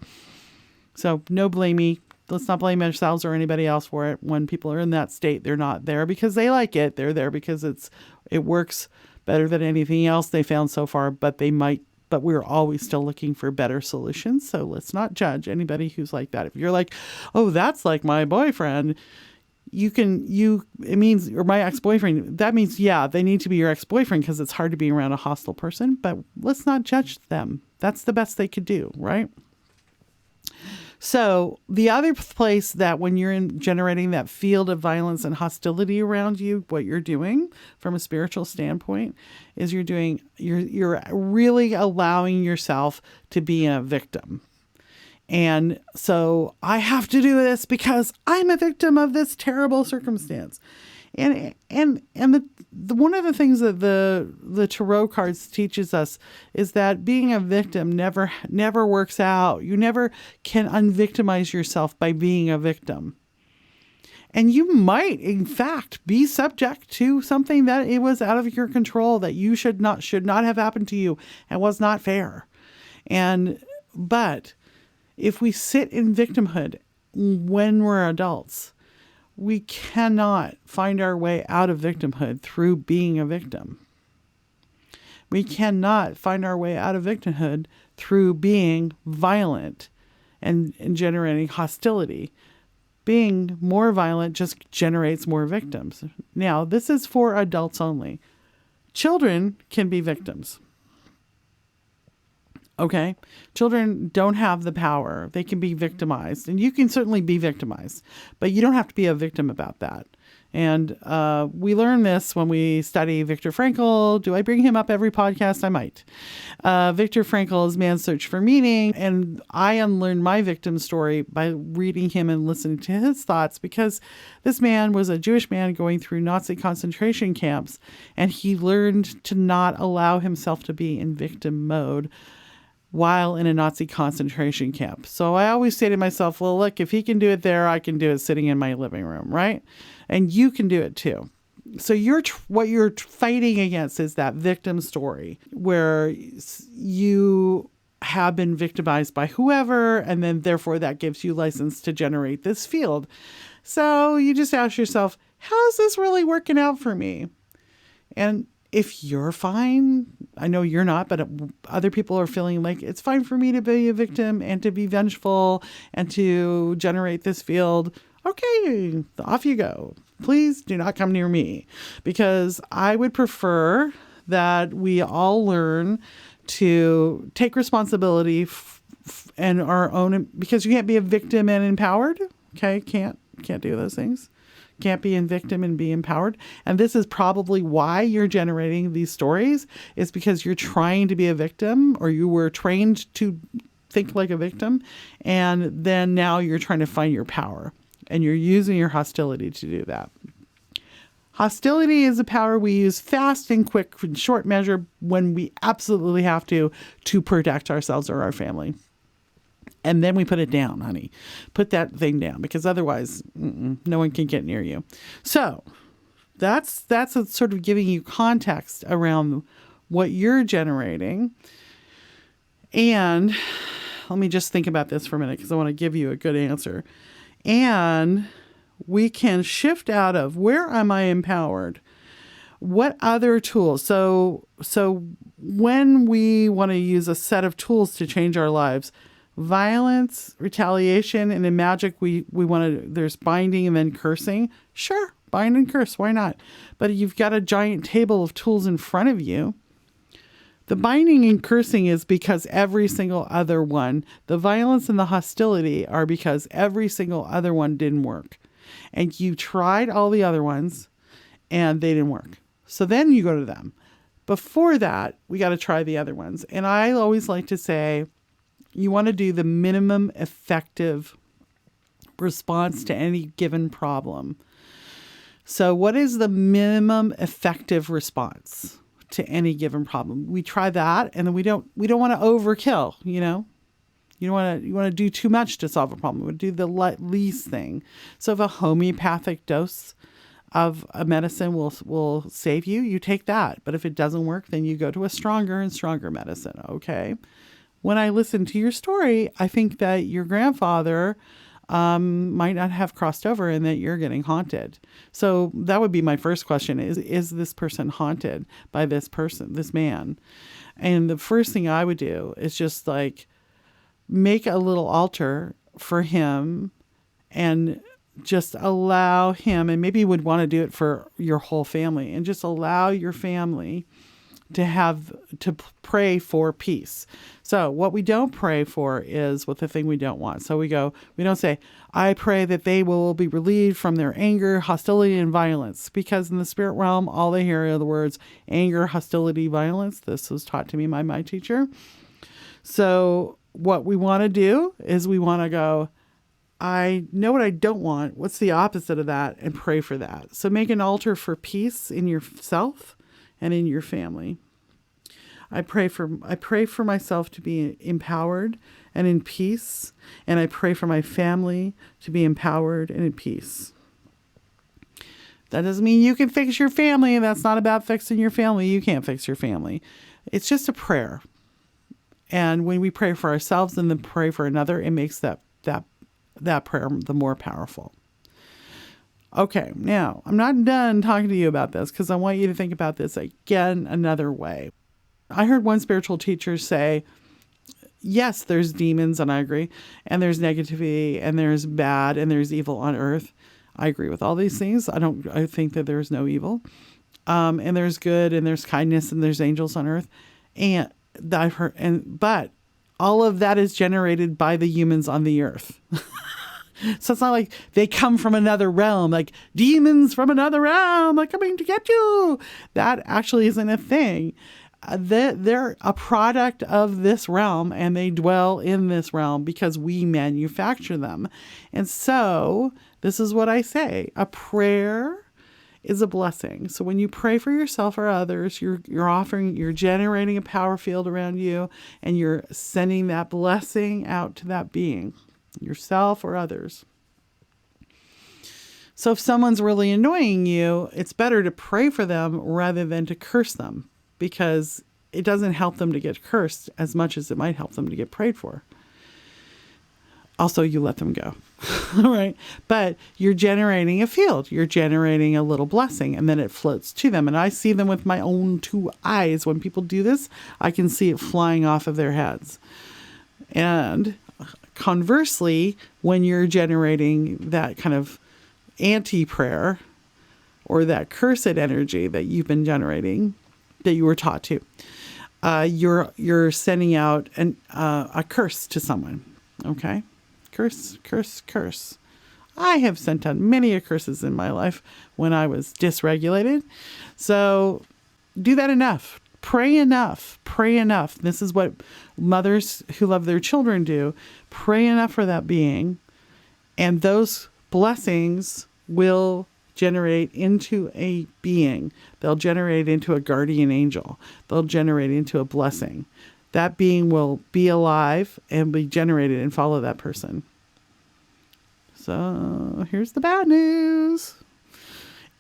So no blamey. Let's not blame ourselves or anybody else for it. When people are in that state, they're not there because they like it. They're there because it works better than anything else they found so far, but we're always still looking for better solutions. So let's not judge anybody who's like that. If you're like, oh, that's like my boyfriend, or my ex-boyfriend, that means, yeah, they need to be your ex-boyfriend because it's hard to be around a hostile person, but let's not judge them. That's the best they could do, right? So the other place that when you're generating that field of violence and hostility around you, what you're doing from a spiritual standpoint is you're really allowing yourself to be a victim. And so I have to do this because I'm a victim of this terrible circumstance. And the one of the things that the tarot cards teaches us is that being a victim never works out. You never can unvictimize yourself by being a victim. And you might, in fact, be subject to something that it was out of your control, that you should not have happened to you and was not fair. But if we sit in victimhood when we're adults, we cannot find our way out of victimhood through being a victim. We cannot find our way out of victimhood through being violent and generating hostility. Being more violent just generates more victims. Now, this is for adults only. Children can be victims. Okay? Children don't have the power. They can be victimized. And you can certainly be victimized. But you don't have to be a victim about that. And we learn this when we study Viktor Frankl. Do I bring him up every podcast? I might. Viktor Frankl's Man's Search for Meaning. And I unlearned my victim story by reading him and listening to his thoughts, because this man was a Jewish man going through Nazi concentration camps. And he learned to not allow himself to be in victim mode while in a Nazi concentration camp. So I always say to myself, well, look, if he can do it there, I can do it sitting in my living room, right? And you can do it too. So what you're fighting against is that victim story where you have been victimized by whoever, and then therefore that gives you license to generate this field. So you just ask yourself, how's this really working out for me? And if you're fine, I know you're not, but other people are feeling like it's fine for me to be a victim and to be vengeful and to generate this field. Okay, off you go. Please do not come near me, because I would prefer that we all learn to take responsibility and our own, because you can't be a victim and empowered. Okay, can't do those things. Can't be a victim and be empowered. And this is probably why you're generating these stories, is because you're trying to be a victim, or you were trained to think like a victim. And then now you're trying to find your power, and you're using your hostility to do that. Hostility is a power we use fast and quick in short measure when we absolutely have to protect ourselves or our family. And then we put it down, honey. Put that thing down, because otherwise no one can get near you. So that's a sort of giving you context around what you're generating. And let me just think about this for a minute, because I want to give you a good answer. And we can shift out of, where am I empowered? What other tools? So when we want to use a set of tools to change our lives, violence, retaliation, and in magic, we want to, there's binding and then cursing. Sure, bind and curse, why not? But you've got a giant table of tools in front of you. The binding and cursing is because every single other one, the violence and the hostility are because every single other one didn't work. And you tried all the other ones and they didn't work. So then you go to them. Before that, we got to try the other ones. And I always like to say, you want to do the minimum effective response to any given problem. So what is the minimum effective response to any given problem? We try that, and then we don't want to overkill, you know? You want to do too much to solve a problem. We do the least thing. So if a homeopathic dose of a medicine will save you, you take that. But if it doesn't work, then you go to a stronger and stronger medicine. Okay. When I listen to your story, I think that your grandfather might not have crossed over and that you're getting haunted. So that would be my first question is this person haunted by this person, this man? And the first thing I would do is just like make a little altar for him and just allow him, and maybe you would want to do it for your whole family, and just allow your family to pray for peace. So what we don't pray for is what the thing we don't want. So we don't say, I pray that they will be relieved from their anger, hostility, and violence. Because in the spirit realm, all they hear are the words anger, hostility, violence. This was taught to me by my teacher. So what we want to do is we want to go, I know what I don't want. What's the opposite of that? And pray for that. So make an altar for peace in yourself and in your family. I pray for myself to be empowered and in peace, and I pray for my family to be empowered and in peace. That doesn't mean you can fix your family, and that's not about fixing your family. You can't fix your family. It's just a prayer. And when we pray for ourselves and then pray for another, it makes that prayer the more powerful. Okay, now I'm not done talking to you about this, because I want you to think about this again another way. I heard one spiritual teacher say, yes, there's demons, and I agree, and there's negativity, and there's bad, and there's evil on earth. I agree with all these things. I think that there's no evil, and there's good, and there's kindness, and there's angels on earth, and I've heard, but all of that is generated by the humans on the earth. So it's not like they come from another realm, like demons from another realm, like coming to get you. That actually isn't a thing. They're a product of this realm, and they dwell in this realm because we manufacture them. And so this is what I say. A prayer is a blessing. So when you pray for yourself or others, you're generating a power field around you, and you're sending that blessing out to that being, yourself or others. So if someone's really annoying you, it's better to pray for them rather than to curse them, because it doesn't help them to get cursed as much as it might help them to get prayed for. Also, you let them go. All right. But you're generating a field. You're generating a little blessing, and then it floats to them. And I see them with my own two eyes. When people do this, I can see it flying off of their heads. And conversely, when you're generating that kind of anti-prayer or that cursed energy that you've been generating, that you were taught to, you're sending out a curse to someone. Okay? Curse, curse, curse. I have sent out many curses in my life when I was dysregulated. So do that enough. Pray enough. Pray enough. This is what mothers who love their children do. Pray enough for that being, and those blessings will generate into a being. They'll generate into a guardian angel. They'll generate into a blessing. That being will be alive and be generated and follow that person. So here's the bad news.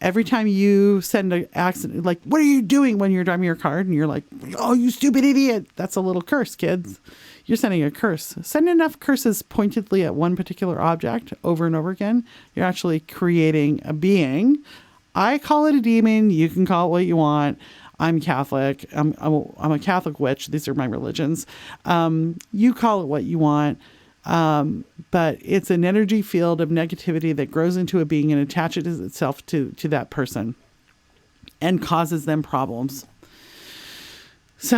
Every time you send an accident, like, what are you doing when you're driving your car? And you're like, oh, you stupid idiot. That's a little curse, kids. You're sending a curse. Send enough curses pointedly at one particular object over and over again. You're actually creating a being. I call it a demon. You can call it what you want. I'm Catholic. I'm a Catholic witch. These are my religions. You call it what you want. But it's an energy field of negativity that grows into a being and attaches itself to that person and causes them problems. So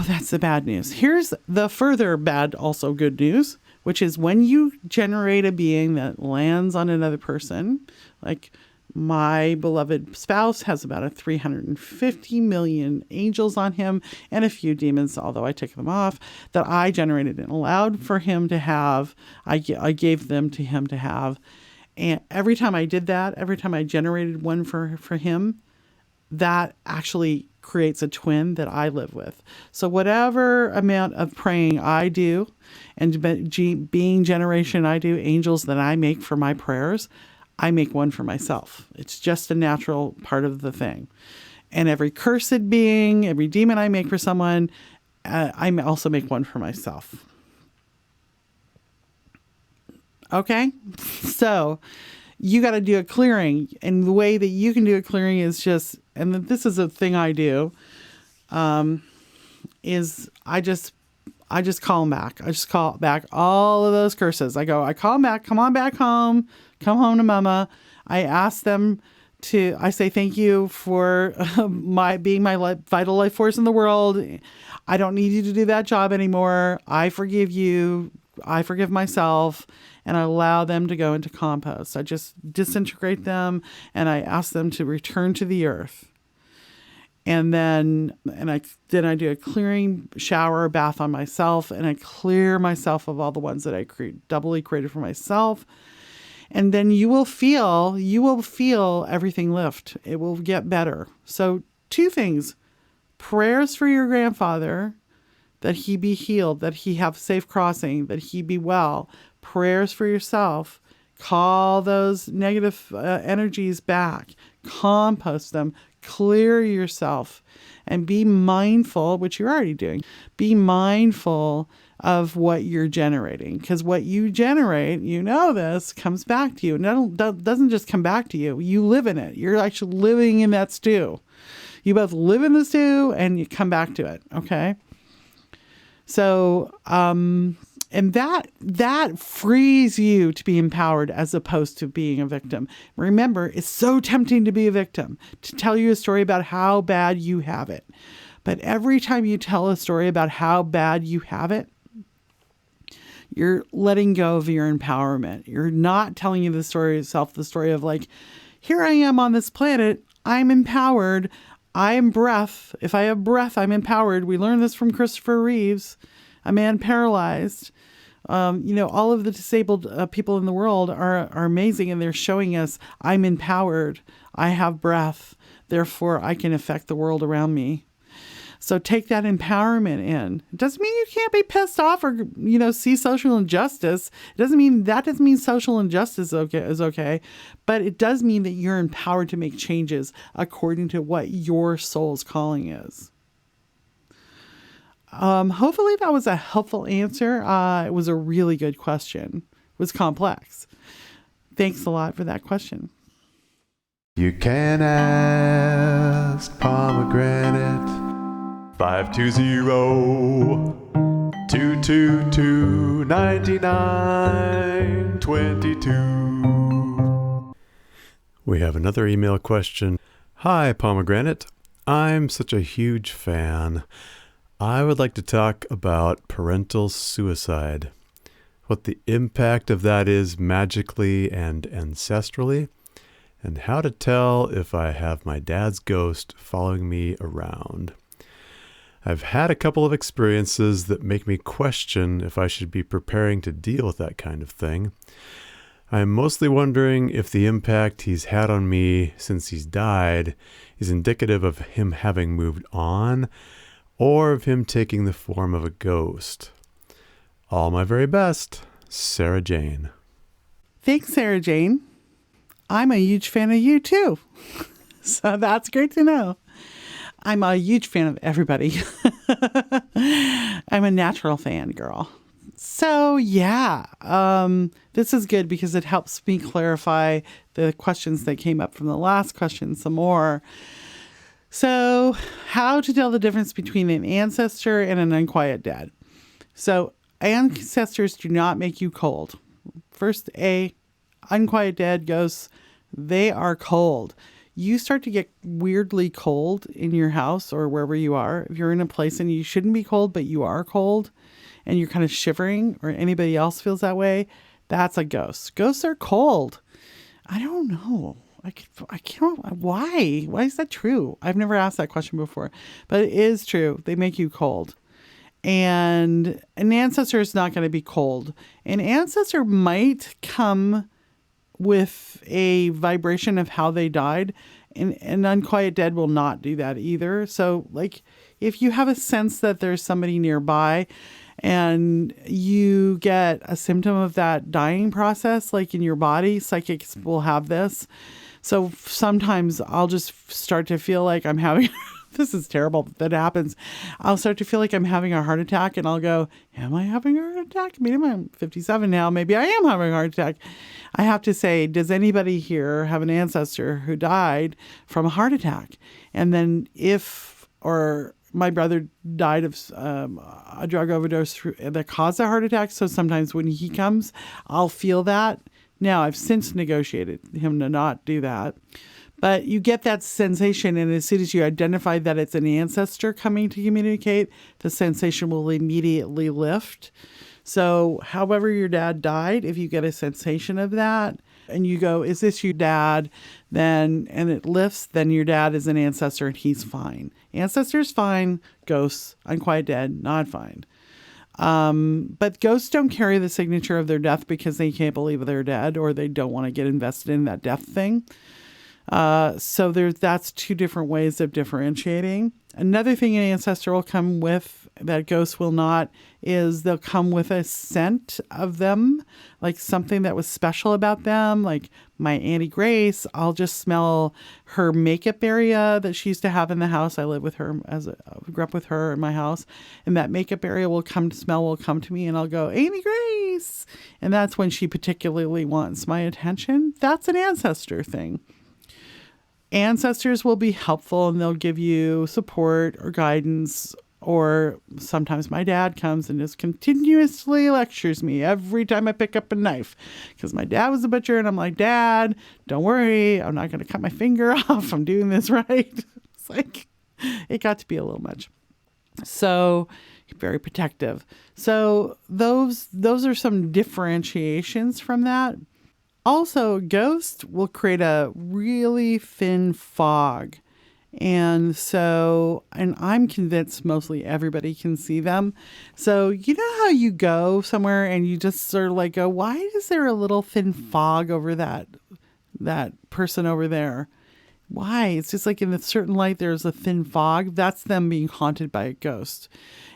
that's the bad news. Here's the further bad, also good news, which is when you generate a being that lands on another person, like my beloved spouse has about 350 million angels on him and a few demons, although I took them off, that I generated and allowed for him to have. I gave them to him to have. And every time I did that, every time I generated one for him, that actually creates a twin that I live with. So whatever amount of praying I do and being generation I do, angels that I make for my prayers, I make one for myself. It's just a natural part of the thing. And every cursed being, every demon I make for someone, I also make one for myself. Okay? So you got to do a clearing. And the way that you can do a clearing is just, and this is a thing I do, is I just call them back. I just call back all of those curses. I call them back. Come on back home. Come home to mama. I ask them I say thank you for being my vital life force in the world. I don't need you to do that job anymore. I forgive you. I forgive myself. And I allow them to go into compost. I just disintegrate them and I ask them to return to the earth. And then I do a clearing shower bath on myself, and I clear myself of all the ones that I doubly created for myself. And then you will feel everything lift. It will get better. So 2 things: prayers for your grandfather, that he be healed, that he have safe crossing, that he be well. Prayers for yourself. Call those negative energies back. Compost them. Clear yourself. And be mindful, which you're already doing. Be mindful of what you're generating. Because what you generate, this, comes back to you. And that doesn't just come back to you. You live in it. You're actually living in that stew. You both live in the stew and you come back to it. Okay? So, and that frees you to be empowered as opposed to being a victim. Remember, it's so tempting to be a victim, to tell you a story about how bad you have it. But every time you tell a story about how bad you have it, you're letting go of your empowerment. You're not telling you the story of like, here I am on this planet. I'm empowered. I am breath. If I have breath, I'm empowered. We learned this from Christopher Reeves, a man paralyzed. All of the disabled people in the world are amazing, and they're showing us I'm empowered. I have breath. Therefore, I can affect the world around me. So take that empowerment in. It doesn't mean you can't be pissed off or, see social injustice. It doesn't mean social injustice is okay, but it does mean that you're empowered to make changes according to what your soul's calling is. Hopefully that was a helpful answer. It was a really good question. It was complex. Thanks a lot for that question. You can ask Pomegranate. 520-222-9922. We have another email question. Hi, Pomegranate. I'm such a huge fan. I would like to talk about parental suicide, what the impact of that is magically and ancestrally, and how to tell if I have my dad's ghost following me around. I've had a couple of experiences that make me question if I should be preparing to deal with that kind of thing. I'm mostly wondering if the impact he's had on me since he's died is indicative of him having moved on, or of him taking the form of a ghost. All my very best, Sarah Jane. Thanks, Sarah Jane. I'm a huge fan of you too. So that's great to know. I'm a huge fan of everybody. I'm a natural fan girl. So yeah, this is good because it helps me clarify the questions that came up from the last question some more. So how to tell the difference between an ancestor and an unquiet dead. So ancestors do not make you cold. First, unquiet dead ghosts, they are cold. You start to get weirdly cold in your house or wherever you are. If you're in a place and you shouldn't be cold, but you are cold and you're kind of shivering, or anybody else feels that way, that's a ghost. Ghosts are cold. I don't know. I can't. Why? Why is that true? I've never asked that question before, but it is true. They make you cold. And an ancestor is not going to be cold. An ancestor might come with a vibration of how they died, and an unquiet dead will not do that either. So like if you have a sense that there's somebody nearby and you get a symptom of that dying process, like in your body, psychics will have this. So sometimes I'll just start to feel like I'm having this is terrible that happens. I'll start to feel like I'm having a heart attack and I'll go, am I having a heart attack? Maybe I'm 57 now. Maybe I am having a heart attack. I have to say, does anybody here have an ancestor who died from a heart attack? And then my brother died of a drug overdose that caused a heart attack. So sometimes when he comes, I'll feel that. Now, I've since negotiated him to not do that. But you get that sensation, and as soon as you identify that it's an ancestor coming to communicate, the sensation will immediately lift. So however your dad died, if you get a sensation of that, and you go, is this your dad? And it lifts, then your dad is an ancestor and he's fine. Ancestors fine, ghosts, unquiet dead, not fine. But ghosts don't carry the signature of their death because they can't believe they're dead or they don't want to get invested in that death thing. So that's two different ways of differentiating. Another thing an ancestor will come with that ghosts will not is they'll come with a scent of them, like something that was special about them. Like my Auntie Grace, I'll just smell her makeup area that she used to have in the house. I lived with her I grew up with her in my house, and that makeup area will come to me, and I'll go, Auntie Grace. And that's when she particularly wants my attention. That's an ancestor thing. Ancestors will be helpful and they'll give you support or guidance, or sometimes my dad comes and just continuously lectures me every time I pick up a knife because my dad was a butcher, and I'm like, Dad, don't worry, I'm not going to cut my finger off. I'm doing this right. It's like, it got to be a little much. So very protective. So those are some differentiations from that. Also, ghosts will create a really thin fog. And I'm convinced mostly everybody can see them. So you know how you go somewhere and you just sort of like go, why is there a little thin fog over that person over there? Why? It's just like in a certain light, there's a thin fog. That's them being haunted by a ghost.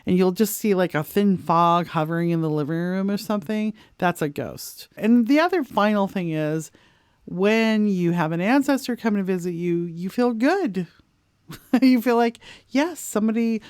And you'll just see like a thin fog hovering in the living room or something. That's a ghost. And the other final thing is when you have an ancestor come to visit you, you feel good. You feel like, yes, something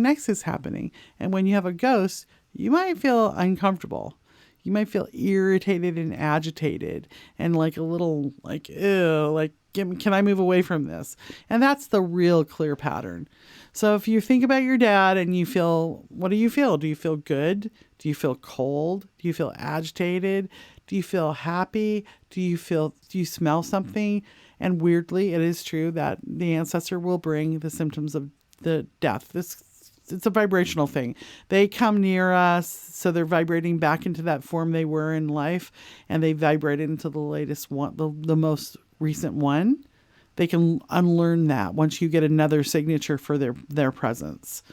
nice is happening. And when you have a ghost, you might feel uncomfortable. You might feel irritated and agitated and like a little like, ew, like, can I move away from this? And that's the real clear pattern. So if you think about your dad and you feel, what do you feel? Do you feel good? Do you feel cold? Do you feel agitated? Do you feel happy? Do you smell something? And weirdly, it is true that the ancestor will bring the symptoms of the death. It's a vibrational thing. They come near us, so they're vibrating back into that form they were in life, and they vibrate into the latest one, the most recent one. They can unlearn that once you get another signature for their presence.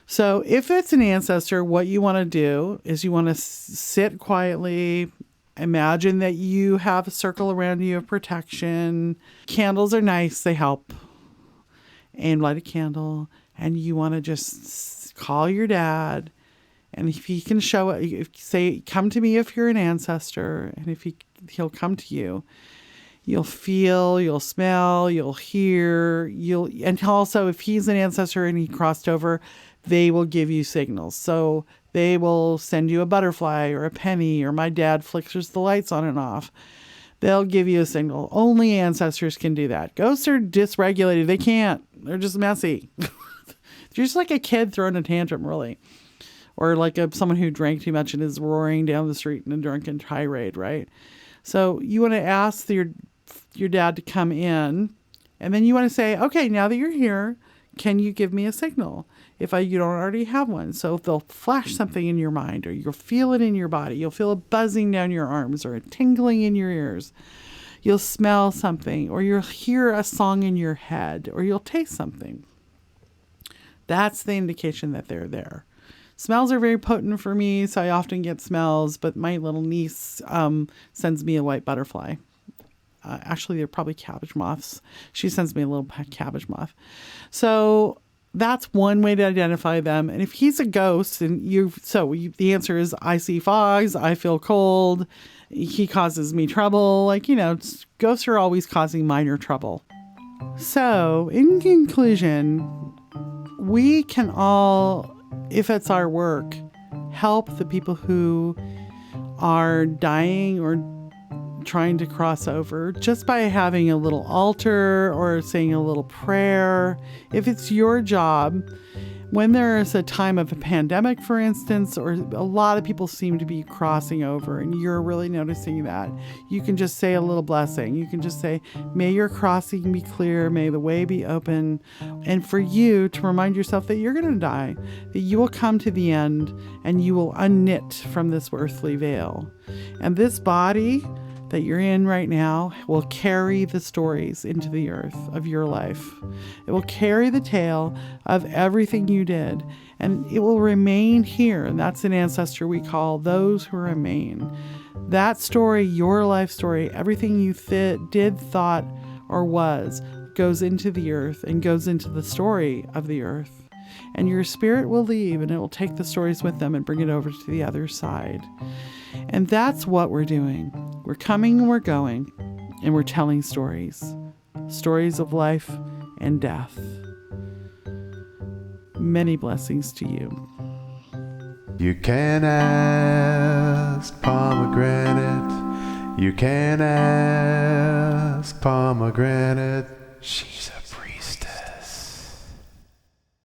So if it's an ancestor, what you want to do is you want to sit quietly. Imagine that you have a circle around you of protection. Candles are nice. They help. And light a candle. And you want to just call your dad. And if he can show it, say, come to me if you're an ancestor. And if he'll come to you. You'll feel, you'll smell, you'll hear, and also if he's an ancestor and he crossed over, they will give you signals. So they will send you a butterfly or a penny, or my dad flickers the lights on and off. They'll give you a signal. Only ancestors can do that. Ghosts are dysregulated. They can't. They're just messy. They're just like a kid throwing a tantrum, really. Or like someone who drank too much and is roaring down the street in a drunken tirade, right? So you want to ask your dad to come in, and then you want to say, okay, now that you're here, can you give me a signal if you don't already have one? So if they'll flash something in your mind, or you'll feel it in your body, you'll feel a buzzing down your arms or a tingling in your ears, you'll smell something, or you'll hear a song in your head, or you'll taste something. That's the indication that they're there. Smells are very potent for me, so I often get smells, but my little niece sends me a white butterfly. Actually, they're probably cabbage moths. She sends me a little cabbage moth. So that's one way to identify them. And if he's a ghost, and the answer is, I see fogs, I feel cold, he causes me trouble. Like, ghosts are always causing minor trouble. So in conclusion, we can all, if it's our work, help the people who are dying or trying to cross over just by having a little altar or saying a little prayer. If it's your job, when there is a time of a pandemic, for instance, or a lot of people seem to be crossing over and you're really noticing that, you can just say a little blessing. You can just say, may your crossing be clear, may the way be open. And for you to remind yourself that you're going to die, that you will come to the end and you will unknit from this earthly veil. And this body that you're in right now will carry the stories into the earth of your life. It will carry the tale of everything you did, and it will remain here. And that's an ancestor we call those who remain. That story, your life story, everything you did, thought, or was, goes into the earth and goes into the story of the earth. And your spirit will leave, and it will take the stories with them and bring it over to the other side. And that's what we're doing. We're coming and we're going, and we're telling stories. Stories of life and death. Many blessings to you. You can ask Pomegranate. You can ask Pomegranate.